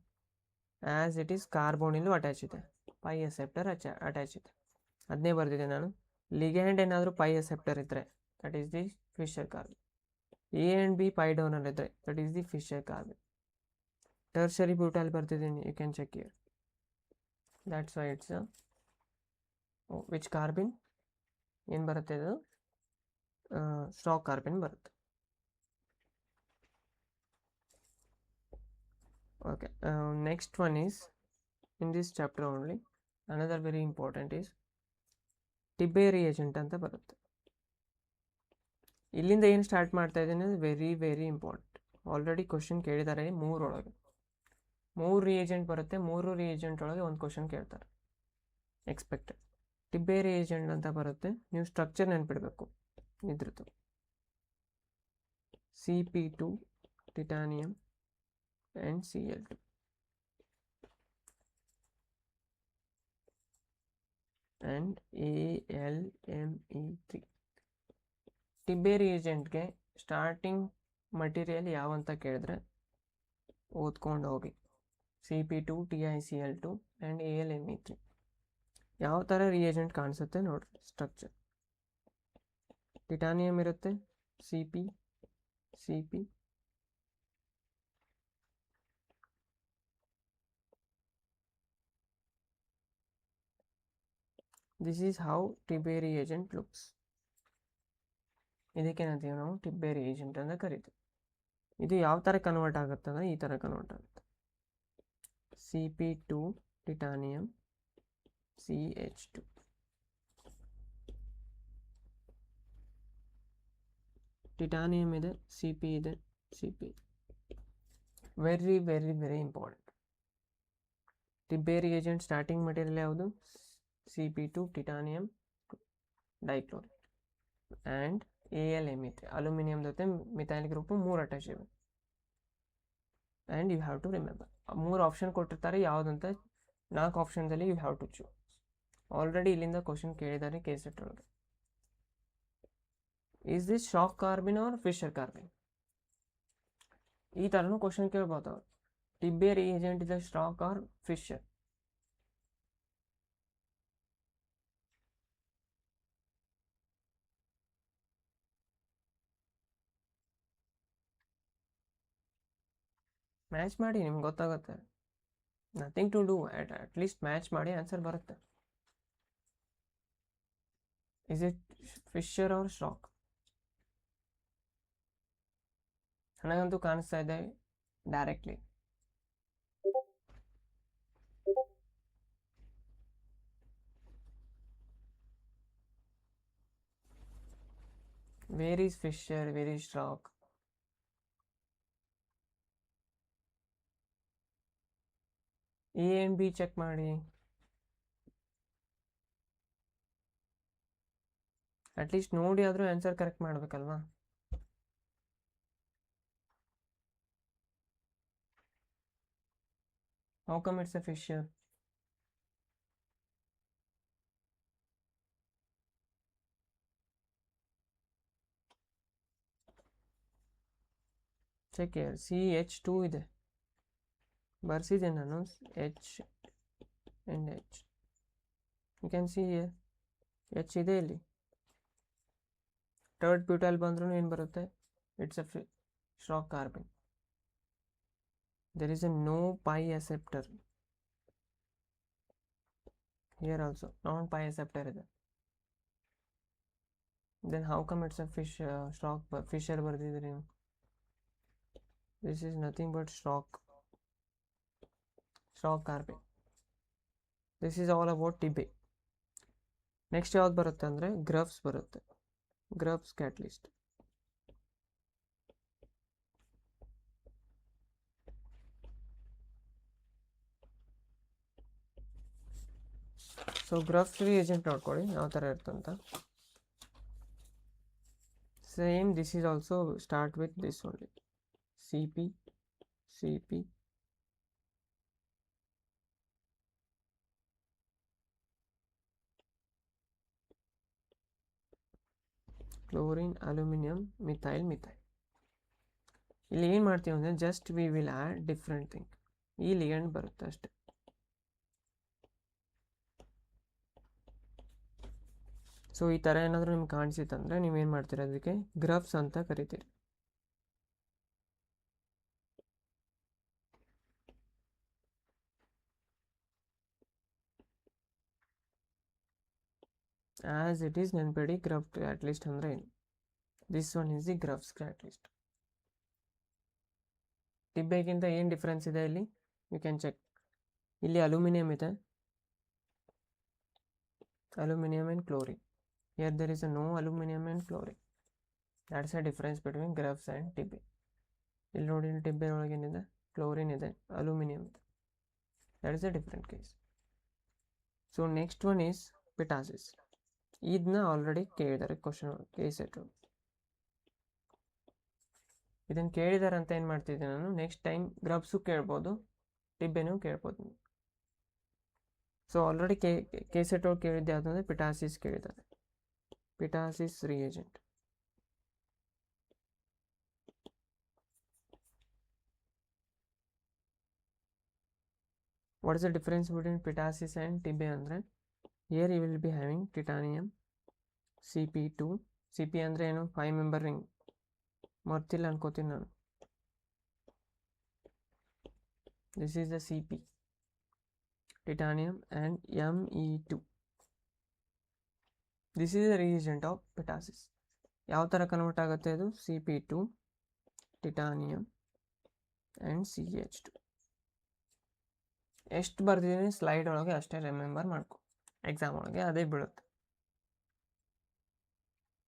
As it is carbonyl attach ಇದೆ, pi acceptor attach ಇದೆ. ಅದನ್ನೇ ಬರ್ದಿದೆ ನಾನು. ಲಿಗ್ಯಾಂಡ್ ಏನಾದರೂ ಪೈ ಅಸೆಪ್ಟರ್ ಇದ್ದರೆ that is the Fischer carbon. A and B pi donor ಇದ್ದರೆ that is the Fischer carbon. Tertiary butyl ಬರ್ತಿದ್ದೀನಿ, you can check here. That's why it's which carbon ಏನು ಬರುತ್ತೆ, ಇದು ಸ್ಟಾಕ್ ಕಾರ್ಬನ್ ಬರುತ್ತೆ. Okay, next one is in this chapter only another very important is Tebbe reagent ಅಂತ ಬರುತ್ತೆ. ಇಲ್ಲಿಂದ ಏನು start ಮಾಡ್ತಾ ಇದ್ದೀನಿ ಅಂದರೆ very very important. Already question ಕೇಳಿದ್ದಾರೆ 3 ಒಳಗೆ. 3 ರಿಯೇಜೆಂಟ್ ಬರುತ್ತೆ, 3 ರಿಯೇಜೆಂಟ್ ಒಳಗೆ ಒಂದು ಕ್ವಶನ್ ಕೇಳ್ತಾರೆ ಎಕ್ಸ್ಪೆಕ್ಟೆಡ್. ಟಿಬ್ಬೆ ರಿಯೇಜೆಂಟ್ ಅಂತ ಬರುತ್ತೆ, ನೀವು ಸ್ಟ್ರಕ್ಚರ್ ನೆನ್ಪಿಡಬೇಕು ಇದ್ರದ್ದು. CP2 titanium and Cl2. and AlMe3. Tebbe ರಿಯೇಜೆಂಟ್ಗೆ ಸ್ಟಾರ್ಟಿಂಗ್ ಮಟೀರಿಯಲ್ ಯಾವಂತ ಕೇಳಿದ್ರೆ ಓದ್ಕೊಂಡು ಹೋಗಿ. CP2 TiCl2 and AlMe3. ಯಾವ ಥರ ರಿಯೇಜೆಂಟ್ ಕಾಣಿಸುತ್ತೆ ನೋಡ್ರಿ ಸ್ಟ್ರಕ್ಚರ್. ಟಿಟಾನಿಯಂ ಇರುತ್ತೆ, CP. This is how Tebbe reagent looks. ಇದಕ್ಕೇನಂತೀವಿ ನಾವು ಟಿಬ್ಬೆ ರಿಯೇಜೆಂಟ್ ಅಂತ ಕರಿತೀವಿ. ಇದು ಯಾವ ಥರ ಕನ್ವರ್ಟ್ ಆಗುತ್ತೆ ಅಂದರೆ ಈ ಥರ ಕನ್ವರ್ಟ್ ಆಗುತ್ತೆ. CP2 titanium CH2. ಟಿಟಾನಿಯಂ ಇದೆ, CP ಇದೆ, CP. Very very very important. Tebbe reagent starting material ಯಾವುದು? CP2 titanium dichloride and AlMe3. Aluminium ಜೊತೆ ಮಿಥೈಲ್ ಗ್ರೂಪು 3 ಅಟ್ಯಾಚ್ ಇವೆ. And you have to remember, 3 option ಕೊಟ್ಟಿರ್ತಾರೆ, ಯಾವುದಂತ 4 ಆಪ್ಷನ್ದಲ್ಲಿ you have to choose. Already ಇಲ್ಲಿಂದ question ಕೇಳಿದ್ದಾರೆ KCET ಒಳಗೆ. Is this Schrock carbon or Fischer carbon? ಈ ಥರನೂ ಕ್ವಶನ್ ಕೇಳ್ಬೋದು ಅವ್ರು. Tebbe reagent is Schrock R Fisher? Match ಮಾಡಿ, ನಿಮ್ಗೆ ಗೊತ್ತಾಗುತ್ತೆ. Nothing to do, at least match ಮಾಡಿ ಆನ್ಸರ್ ಬರುತ್ತೆ. Is it Fischer or Schrock? ನನಗಂತೂ ಕಾಣಿಸ್ತಾ ಇದೆ directly. Where is Fischer, where is Schrock? A and B check ಮಾಡಿ. ಅಟ್ಲೀಸ್ಟ್ ನೋಡಿ ಆದರೂ ಆನ್ಸರ್ ಕರೆಕ್ಟ್ ಮಾಡಬೇಕಲ್ವಾ? How come it's a Fischer? Check CH2 ಇದೆ, ಬರ್ಸಿದೆ ನಾನು H and H. You can see here H ಇದೆ ಇಲ್ಲಿ. ಥರ್ಡ್ ಬ್ಯೂಟೈಲ್ ಬಂದ್ರೂ ಏನು ಬರುತ್ತೆ? It's a stroke carbon. There is a no pi acceptor. Here also non pi acceptor ಇದೆ. Then how come it's a stroke Fisher ಬರ್ದಿದ್ರಿ? This is nothing but stroke carbon. This is all about TB. Next ಯಾವ್ದು ಬರುತ್ತೆ ಅಂದರೆ Grubbs ಬರುತ್ತೆ. Grubbs catalyst. So Grubbs reagent ನೋಡ್ಕೊಳ್ಳಿ ಯಾವ ಥರ ಇರ್ತಂತ. Same this is also start with this only, CP chlorine, aluminium, methyl. ಇಲ್ಲಿ ಏನು ಮಾಡ್ತೀವಿ ಅಂದರೆ just we will add different thing. ಈ ಲಿಗಂಡ್ ಬರುತ್ತೆ ಅಷ್ಟೆ. ಸೊ ಈ ಥರ ಏನಾದರೂ ನಿಮ್ಗೆ ಕಾಣಿಸಿತ್ತಂದರೆ ನೀವೇನು ಮಾಡ್ತೀರ, ಅದಕ್ಕೆ ಗ್ರಫ್ಸ್ ಅಂತ ಕರಿತೀರಿ. ಆ್ಯಸ್ ಇಟ್ ಈಸ್ ನೆನ್ಬೇಡಿ ಗ್ರಫ್ ಕ್ಯಾಟಲಿಸ್ಟ್ ಅಂದರೆ ಏನು. This one is the Grubbs catalyst. ಟಿಬ್ಬೆಗಿಂತ ಏನು ಡಿಫ್ರೆನ್ಸ್ ಇದೆ ಇಲ್ಲಿ? You can check. ಇಲ್ಲಿ ಅಲ್ಯೂಮಿನಿಯಂ ಇದೆ, aluminium and chlorine. Here there is a no aluminum and chlorine. That's the difference between ಗ್ರಫ್ಸ್ and ಟಿಬ್ಬೆ. ಇಲ್ಲಿ ನೋಡಿ, ಇಲ್ಲಿ ಟಿಬ್ಬೆ ಒಳಗೆ ಏನಿದೆ? ಕ್ಲೋರಿನ್ ಇದೆ, ಅಲ್ಯೂಮಿನಿಯಂ ಇದೆ. That is a different case. So next one is ಪಿಟಾಸಿಸ್. ಇದನ್ನ ಆಲ್ರೆಡಿ ಕೇಳಿದ್ದಾರೆ ಕ್ವಶನ್ ಕೇಸ್ ಎಟ್ಟು. ಇದನ್ನು ಕೇಳಿದ್ದಾರೆ ಅಂತ ಏನು ಮಾಡ್ತಿದ್ದೆ ನಾನು, ನೆಕ್ಸ್ಟ್ ಟೈಮ್ ಗ್ರಫ್ಸು ಕೇಳ್ಬೋದು, ಟಿಬ್ಬೆನೂ ಕೇಳ್ಬೋದು. ಸೊ ಆಲ್ರೆಡಿ ಕೇಸ್ ಎಟ್ಟು ಕೇಳಿದ್ದೆ ಯಾವುದಂದರೆ ಪಿಟಾಸಿಸ್ ಕೇಳಿದ್ದಾರೆ. ಪಿಟಾಸಿಸ್ reagent. What is the difference between pitasis and TB ಅಂದರೆ, here you will be having titanium CP2. CP ಅಂದರೆ ಏನು? 5 member ರಿಂಗ್. ಮರ್ತಿಲ್ಲ ಅನ್ಕೋತೀನಿ ನಾನು. This is the CP, titanium, and Me2. This is the reagent of ಪಿಟಾಸಿಸ್. ಯಾವ ಥರ convert ಆಗುತ್ತೆ ಇದು? CP2, titanium and CH2. ಎಷ್ಟು ಬರ್ತಿದ್ದೀನಿ ಸ್ಲೈಡ್ ಒಳಗೆ ಅಷ್ಟೇ ರಿಮೆಂಬರ್ ಮಾಡ್ಕೊ, ಎಕ್ಸಾಮ್ ಒಳಗೆ ಅದೇ ಬೀಳುತ್ತೆ.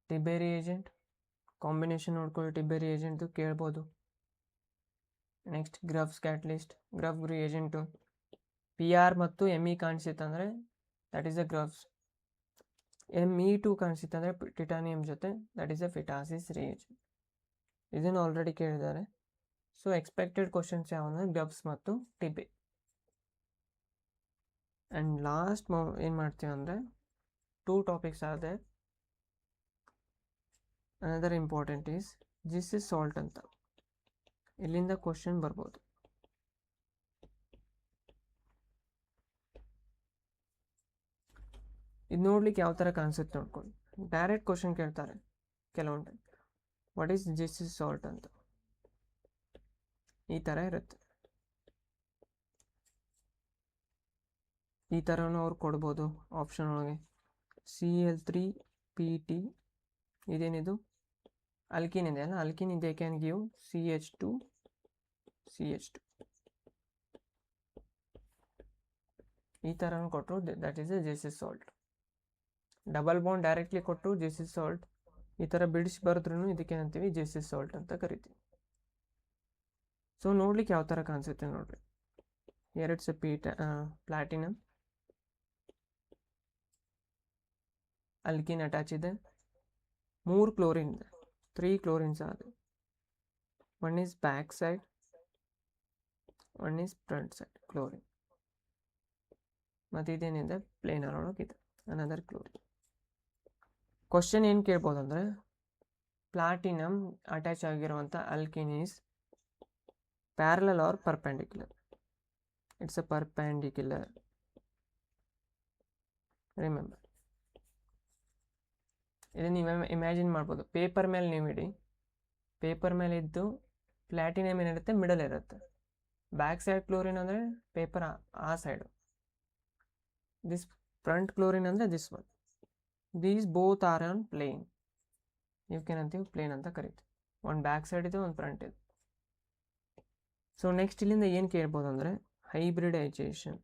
ಟಿಬ್ಬೆ ರಿಯೇಜೆಂಟ್ ಕಾಂಬಿನೇಷನ್ ನೋಡ್ಕೊಳ್ಳಿ, ಟಿಬ್ಬೆ ರಿಯೇಜೆಂಟ್ದು ಕೇಳ್ಬೋದು. Next Grubbs catalyst, Grubb reagent PR ಮತ್ತು ME ಕಾಣಿಸಿತ್ತಂದರೆ that is a Grubbs. Me2 ಕಾಣಿಸಿತ್ತಂದರೆ ಟಿಟಾನಿಯಂ ಜೊತೆ, that is a Petasis reagent. ಇದನ್ನು ಆಲ್ರೆಡಿ ಕೇಳಿದ್ದಾರೆ. ಸೊ ಎಕ್ಸ್ಪೆಕ್ಟೆಡ್ ಕ್ವಶನ್ಸ್ ಯಾವಂದರೆ ಗ್ರಫ್ಸ್ ಮತ್ತು ಟಿಬ್ಬೆ. ಆ್ಯಂಡ್ ಲಾಸ್ಟ್ ಏನು ಮಾಡ್ತೀವಿ ಅಂದರೆ 2 ಟಾಪಿಕ್ಸ್ ಆದೆ. Another important is Zeise's salt ಅಂತ. ಇಲ್ಲಿಂದ ಕ್ವಶನ್ ಬರ್ಬೋದು. ಇದು ನೋಡ್ಲಿಕ್ಕೆ ಯಾವ ಥರ ಕಾಣಿಸುತ್ತೆ ನೋಡ್ಕೊಳ್ಳಿ. ಡೈರೆಕ್ಟ್ ಕ್ವಶನ್ ಕೇಳ್ತಾರೆ ಕೆಲವೊಂದು time, what is Zeise's salt ಅಂತ. ಈ ಥರ ಇರುತ್ತೆ. ಈ ಥರನೂ ಅವ್ರು ಕೊಡ್ಬೋದು ಆಪ್ಷನ್ ಒಳಗೆ. Cl3Pt ಇದೇನಿದು? ಅಲ್ಕಿನ್ ಇದೆ ಅಲ್ಲ, ಅಲ್ಕಿನ್ ಇದೆ, ಕ್ಯಾನ್ ಗಿವ್ CH2. ಈ ಥರನೂ ಕೊಟ್ಟರು, that is a Zeise's salt. Double bond directly ಕೊಟ್ಟು ಜಿಸ್ ಇಸ್ ಸಾಲ್ಟ್, ಈ ಥರ ಬಿಡಿಸಿ ಬರೆದ್ರೂ ಇದಕ್ಕೆ ಅಂತೀವಿ ಜಿಸ್ ಇಸ್ ಸಾಲ್ಟ್ ಅಂತ ಕರಿತೀವಿ. ಸೊ ನೋಡ್ಲಿಕ್ಕೆ ಯಾವ ಥರ ಕಾಣಿಸುತ್ತೆ ನೋಡ್ರಿ. ಎರಡ್ಸ್ ಪ್ಲಾಟಿನಮ್, ಅಲ್ಕಿನ್ ಅಟ್ಯಾಚ್ ಇದೆ, 3 ಕ್ಲೋರಿನ್ ಇದೆ, 3 ಕ್ಲೋರಿನ್ಸ್ ಆದ. One is back side, one is front side chlorine. ಮತ್ತು ಇದೇನಿದೆ ಪ್ಲೇನರ್ ಒಳಗಿದೆ ಅನದರ್ ಕ್ಲೋರಿನ್. ಕ್ವಶನ್ ಏನು ಕೇಳ್ಬೋದು ಅಂದರೆ, ಪ್ಲಾಟಿನಮ್ ಅಟ್ಯಾಚ್ ಆಗಿರುವಂಥ ಅಲ್ಕಿನ್ is parallel or perpendicular. It's a perpendicular. Remember, ಇದನ್ನು ನೀವು ಇಮ್ಯಾಜಿನ್ ಮಾಡ್ಬೋದು. ಪೇಪರ್ ಮೇಲೆ ನೀವು ಇಡಿ, ಪೇಪರ್ ಮೇಲೆ ಇದ್ದು ಪ್ಲಾಟಿನಮ್ ಏನಿರುತ್ತೆ ಮಿಡಲ್ ಇರುತ್ತೆ, ಬ್ಯಾಕ್ ಸೈಡ್ ಕ್ಲೋರಿನ್ ಅಂದರೆ ಪೇಪರ್ ಆ ಸೈಡು, ದಿಸ್ ಫ್ರಂಟ್ ಕ್ಲೋರಿನ್ ಅಂದರೆ this one. These both are on plane. ಇವಕ್ಕೇನಂತೀವಿ ಪ್ಲೇನ್ ಅಂತ ಕರಿತೀವಿ. ಒಂದು ಬ್ಯಾಕ್ ಸೈಡ್ ಇದೆ, ಒಂದು ಫ್ರಂಟ್ ಇದೆ. ಸೊ ನೆಕ್ಸ್ಟ್ ಇಲ್ಲಿಂದ ಏನು ಕೇಳ್ಬೋದು ಅಂದರೆ hybridisation.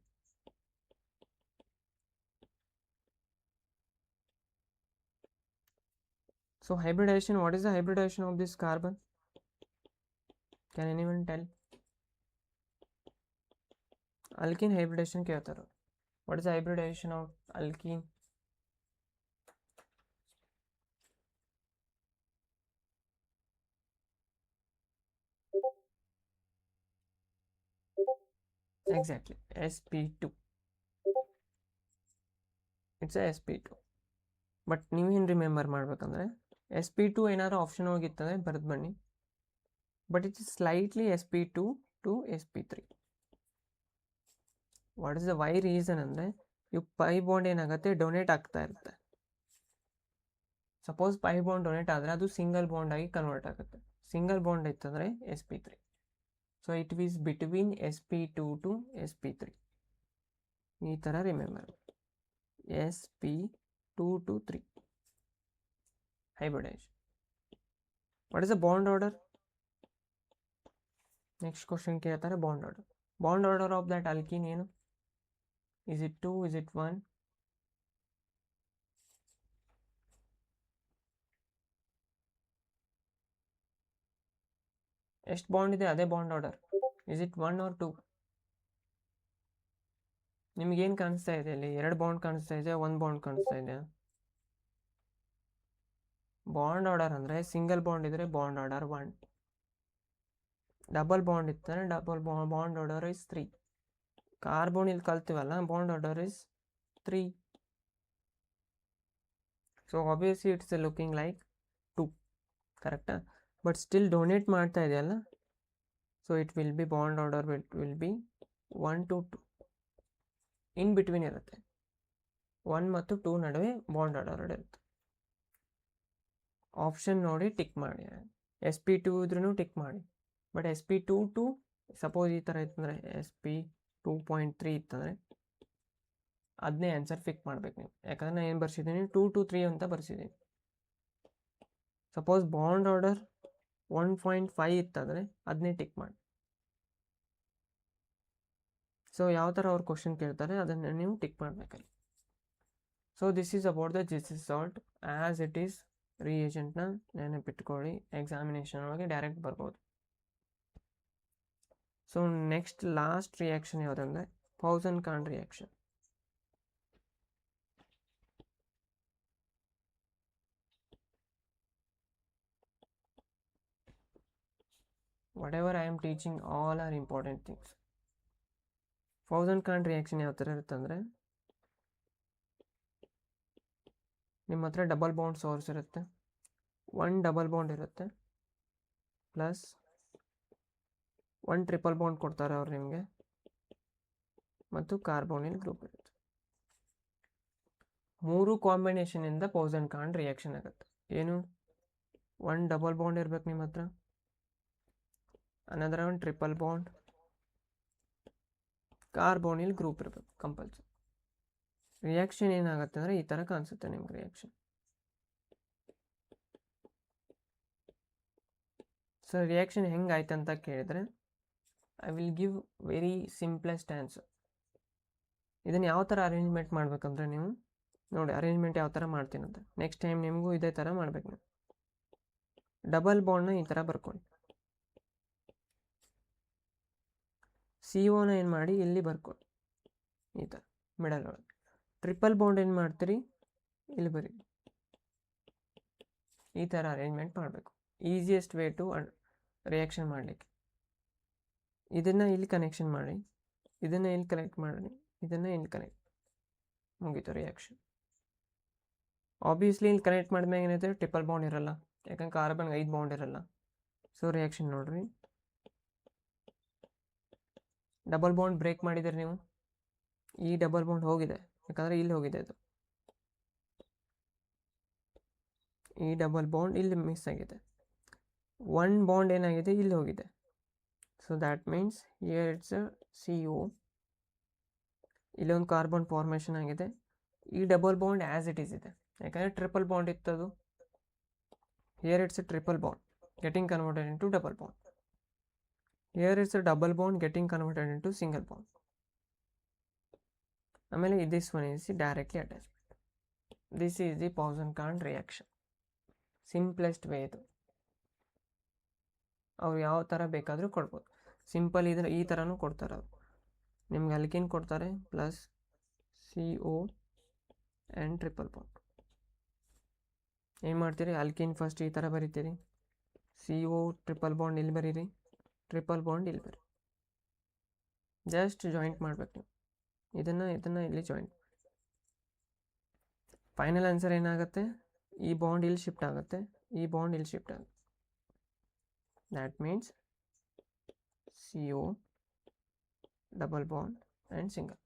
So hybridization, what is the hybridization of this carbon? Can anyone tell? Alkene hybridization क्या होता है? What is the hybridization of alkene? Exactly, sp2. It's a sp2. But ನೀವೇನು ರಿಮೆಂಬರ್ ಮಾಡ್ಬೇಕಂದ್ರೆ sp2 ಏನಾದ್ರು ಆಪ್ಷನ್ ಹೋಗಿತ್ತಂದರೆ ಬರೆದು ಬನ್ನಿ. But it's slightly sp2 to sp3. What is the why reason ಅಂದರೆ ಇವು ಪೈ ಬಾಂಡ್ ಏನಾಗುತ್ತೆ ಡೊನೇಟ್ ಆಗ್ತಾ ಇರುತ್ತೆ. ಸಪೋಸ್ ಪೈ ಬಾಂಡ್ ಡೊನೇಟ್ ಆದರೆ ಅದು ಸಿಂಗಲ್ ಬಾಂಡ್ ಆಗಿ ಕನ್ವರ್ಟ್ ಆಗುತ್ತೆ. ಸಿಂಗಲ್ ಬಾಂಡ್ ಇತ್ತಂದರೆ sp3. So it is between sp2 to sp3. ಈ ಥರ remember, sp2 to 3 hybridization. What is the bond order? Next question ಕೇಳ್ತಾರೆ bond order. Bond order of that alkene ಏನು? Is it 2? Is it 1? ಎಷ್ಟು bond ಇದೆ ಅದೇ bond order. Is it 1 or 2? ನಿಮಗೇನು ಕಾಣಿಸ್ತಾ ಇದೆ ಇಲ್ಲಿ? 2 ಬಾಂಡ್ ಕಾಣಿಸ್ತಾ ಇದೆ, 1 ಬಾಂಡ್ ಕಾಣಿಸ್ತಾ ಇದೆ. ಬಾಂಡ್ ಆರ್ಡರ್ ಅಂದರೆ ಸಿಂಗಲ್ ಬಾಂಡ್ ಇದ್ರೆ ಬಾಂಡ್ ಆರ್ಡರ್ 1, ಡಬಲ್ ಬಾಂಡ್ ಇತ್ತಂದರೆ double bond order is 3. Carbon ಇಲ್ಲಿ ಕಲ್ತೀವಲ್ಲ, bond order is 3. So obviously it's looking like 2, ಕರೆಕ್ಟಾ? ಬಟ್ ಸ್ಟಿಲ್ ಡೊನೇಟ್ ಮಾಡ್ತಾ ಇದೆಯಲ್ಲ, so it will be bond order will be 1 to 2. In between ಇರುತ್ತೆ, 1 ಮತ್ತು 2 ನಡುವೆ bond order ಇರುತ್ತೆ. ಆಪ್ಷನ್ ನೋಡಿ ಟಿಕ್ ಮಾಡಿ. sp2 ಇದ್ರೂ ಟಿಕ್ ಮಾಡಿ. ಬಟ್ sp2 to ಸಪೋಸ್ ಈ ಥರ ಇತ್ತಂದರೆ sp2.3 ಇತ್ತಂದರೆ ಅದನ್ನೇ ಆನ್ಸರ್ ಫಿಕ್ ಮಾಡ್ಬೇಕು ನೀವು. ಯಾಕಂದರೆ ನಾನು ಏನು ಬರ್ಸಿದ್ದೀನಿ 2 to 3 ಅಂತ ಬರ್ಸಿದ್ದೀನಿ. ಸಪೋಸ್ ಬಾಂಡ್ ಆರ್ಡರ್ 1.5 ಇತ್ತಂದರೆ ಅದನ್ನೇ ಟಿಕ್ ಮಾಡಿ. ಸೊ ಯಾವ ಥರ ಅವ್ರು ಕ್ವಶನ್ ಕೇಳ್ತಾರೆ ಅದನ್ನು ನೀವು ಟಿಕ್ ಮಾಡಬೇಕಲ್ಲಿ. So this is about the Zeise salt as it is ರಿಯೇಜೆಂಟ್ನ ನೆನಪಿಟ್ಕೊಳ್ಳಿ. ಎಕ್ಸಾಮಿನೇಷನ್ ಒಳಗೆ ಡೈರೆಕ್ಟ್ ಬರ್ಬೋದು. ಸೊ ನೆಕ್ಸ್ಟ್ ಲಾಸ್ಟ್ ರಿಯಾಕ್ಷನ್ ಯಾವುದಂದರೆ Pauson Khand reaction. whatever I am teaching all are important things. Pauson Khand reaction ಯಾವ ಥರ ಇರುತ್ತೆ ಅಂದರೆ ನಿಮ್ಮ ಹತ್ರ ಡಬಲ್ ಬಾಂಡ್ ಸೋರ್ಸ್ ಇರುತ್ತೆ, 1 ಡಬಲ್ ಬಾಂಡ್ ಇರುತ್ತೆ, ಪ್ಲಸ್ 1 ಟ್ರಿಪಲ್ ಬಾಂಡ್ ಕೊಡ್ತಾರೆ ಅವ್ರು ನಿಮಗೆ, ಮತ್ತು ಕಾರ್ಬೋನಿಲ್ ಗ್ರೂಪ್ ಇರುತ್ತೆ. 3 ಕಾಂಬಿನೇಷನಿಂದ ಪೌಸನ್-ಖಾನ್ ರಿಯಾಕ್ಷನ್ ಆಗುತ್ತೆ. ಏನು? 1 ಡಬಲ್ ಬಾಂಡ್ ಇರಬೇಕು ನಿಮ್ಮ ಹತ್ರ, another 1 triple bond, carbonyl group ಇರಬೇಕು ಕಂಪಲ್ಸರಿ. ರಿಯಾಕ್ಷನ್ ಏನಾಗುತ್ತೆ ಅಂದರೆ ಈ ಥರ ಕಾಣಿಸುತ್ತೆ ನಿಮ್ಗೆ ರಿಯಾಕ್ಷನ್. ಸೊ ರಿಯಾಕ್ಷನ್ ಹೆಂಗಾಯ್ತು ಅಂತ ಕೇಳಿದರೆ I will give very simplest answer. ಇದನ್ನು ಯಾವ ಥರ ಅರೇಂಜ್ಮೆಂಟ್ ಮಾಡ್ಬೇಕಂದ್ರೆ ನೀವು ನೋಡಿ, ಅರೇಂಜ್ಮೆಂಟ್ ಯಾವ ಥರ ಮಾಡ್ತೀನಂತ ನೆಕ್ಸ್ಟ್ ಟೈಮ್ ನಿಮಗೂ ಇದೇ ಥರ ಮಾಡ್ಬೇಕು. ನೀವು ಡಬಲ್ ಬಾಂಡ್ನ ಈ ಥರ ಬರ್ಕೊಳ್ಳಿ, CO ಏನು ಮಾಡಿ ಇಲ್ಲಿ ಬರ್ಕೊಳ್ಳಿ ಈ ಥರ ಮಿಡಲ್ ಒಳಗೆ. ಟ್ರಿಪಲ್ ಬಾಂಡ್ ಏನು ಮಾಡ್ತೀರಿ ಇಲ್ಲಿ ಬರೀ ಈ ಥರ ಅರೇಂಜ್ಮೆಂಟ್ ಮಾಡಬೇಕು. ಈಸಿಯೆಸ್ಟ್ ವೇ ಟು ರಿಯಾಕ್ಷನ್ ಮಾಡಲಿಕ್ಕೆ. ಇದನ್ನು ಇಲ್ಲಿ ಕನೆಕ್ಷನ್ ಮಾಡಿ, ಇದನ್ನು ಇಲ್ಲಿ ಕನೆಕ್ಟ್ ಮಾಡಿ, ಇದನ್ನು ಇಲ್ಲಿ ಕನೆಕ್ಟ್, ಮುಗೀತು ರಿಯಾಕ್ಷನ್. ಆಬ್ವಿಯಸ್ಲಿ ಇಲ್ಲಿ ಕನೆಕ್ಟ್ ಮಾಡಿದ್ಮೇಲೆ ಏನಾಯ್ತು, ಟ್ರಿಪಲ್ ಬಾಂಡ್ ಇರಲ್ಲ, ಯಾಕಂದ್ರೆ ಕಾರ್ಬನ್ಗೆ 5 ಬಾಂಡ್ ಇರಲ್ಲ. ಸೊ ರಿಯಾಕ್ಷನ್ ನೋಡ್ರಿ, ಡಬಲ್ ಬಾಂಡ್ ಬ್ರೇಕ್ ಮಾಡಿದರೆ ನೀವು, ಈ ಡಬಲ್ ಬಾಂಡ್ ಹೋಗಿದೆ, ಯಾಕಂದರೆ ಇಲ್ಲಿ ಹೋಗಿದೆ ಅದು, ಈ ಡಬಲ್ ಬಾಂಡ್ ಇಲ್ಲಿ ಮಿಸ್ ಆಗಿದೆ, ಒನ್ ಬಾಂಡ್ ಏನಾಗಿದೆ ಇಲ್ಲಿ ಹೋಗಿದೆ. So that means here it's CO, ಇಲ್ಲೊಂದು ಕಾರ್ಬನ್ ಫಾರ್ಮೇಷನ್ ಆಗಿದೆ. ಈ double bond as it is ಇದೆ, ಯಾಕಂದರೆ ಟ್ರಿಪಲ್ ಬಾಂಡ್ ಇತ್ತದು. Here it's a triple bond getting converted into double bond. Here it's a double bond getting converted into single bond. ಆಮೇಲೆ this one is the directly attachment. This is the Pauson Khand reaction. Simplest way ಇದು. ಅವ್ರು ಯಾವ ಥರ ಬೇಕಾದರೂ ಕೊಡ್ಬೋದು. Simple ಇದ್ರೆ ಈ ಥರನೂ ಕೊಡ್ತಾರೆ ಅವರು. ನಿಮ್ಗೆ ಅಲ್ಕಿನ್ ಕೊಡ್ತಾರೆ plus CO and triple bond. ಏನು ಮಾಡ್ತೀರಿ, ಅಲ್ಕಿನ್ ಫಸ್ಟ್ ಈ ಥರ ಬರೀತೀರಿ, CO ಟ್ರಿಪಲ್ ಬಾಂಡ್ ಇಲ್ಲಿ ಬರೀರಿ, ಟ್ರಿಪಲ್ ಬಾಂಡ್ ಇಲ್ಲಿ ಬರೀ, ಜಸ್ಟ್ ಜಾಯಿಂಟ್ ಮಾಡಬೇಕು ನೀವು. ಇದನ್ನು ಇಲ್ಲಿ ಜಾಯಿಂಟ್. ಫೈನಲ್ ಆನ್ಸರ್ ಏನಾಗುತ್ತೆ, ಈ ಬಾಂಡ್ ಇಲ್ಲಿ ಶಿಫ್ಟ್ ಆಗುತ್ತೆ, ಈ ಬಾಂಡ್ ಇಲ್ಲಿ ಶಿಫ್ಟ್ ಆಗುತ್ತೆ. That means CO double bond and single.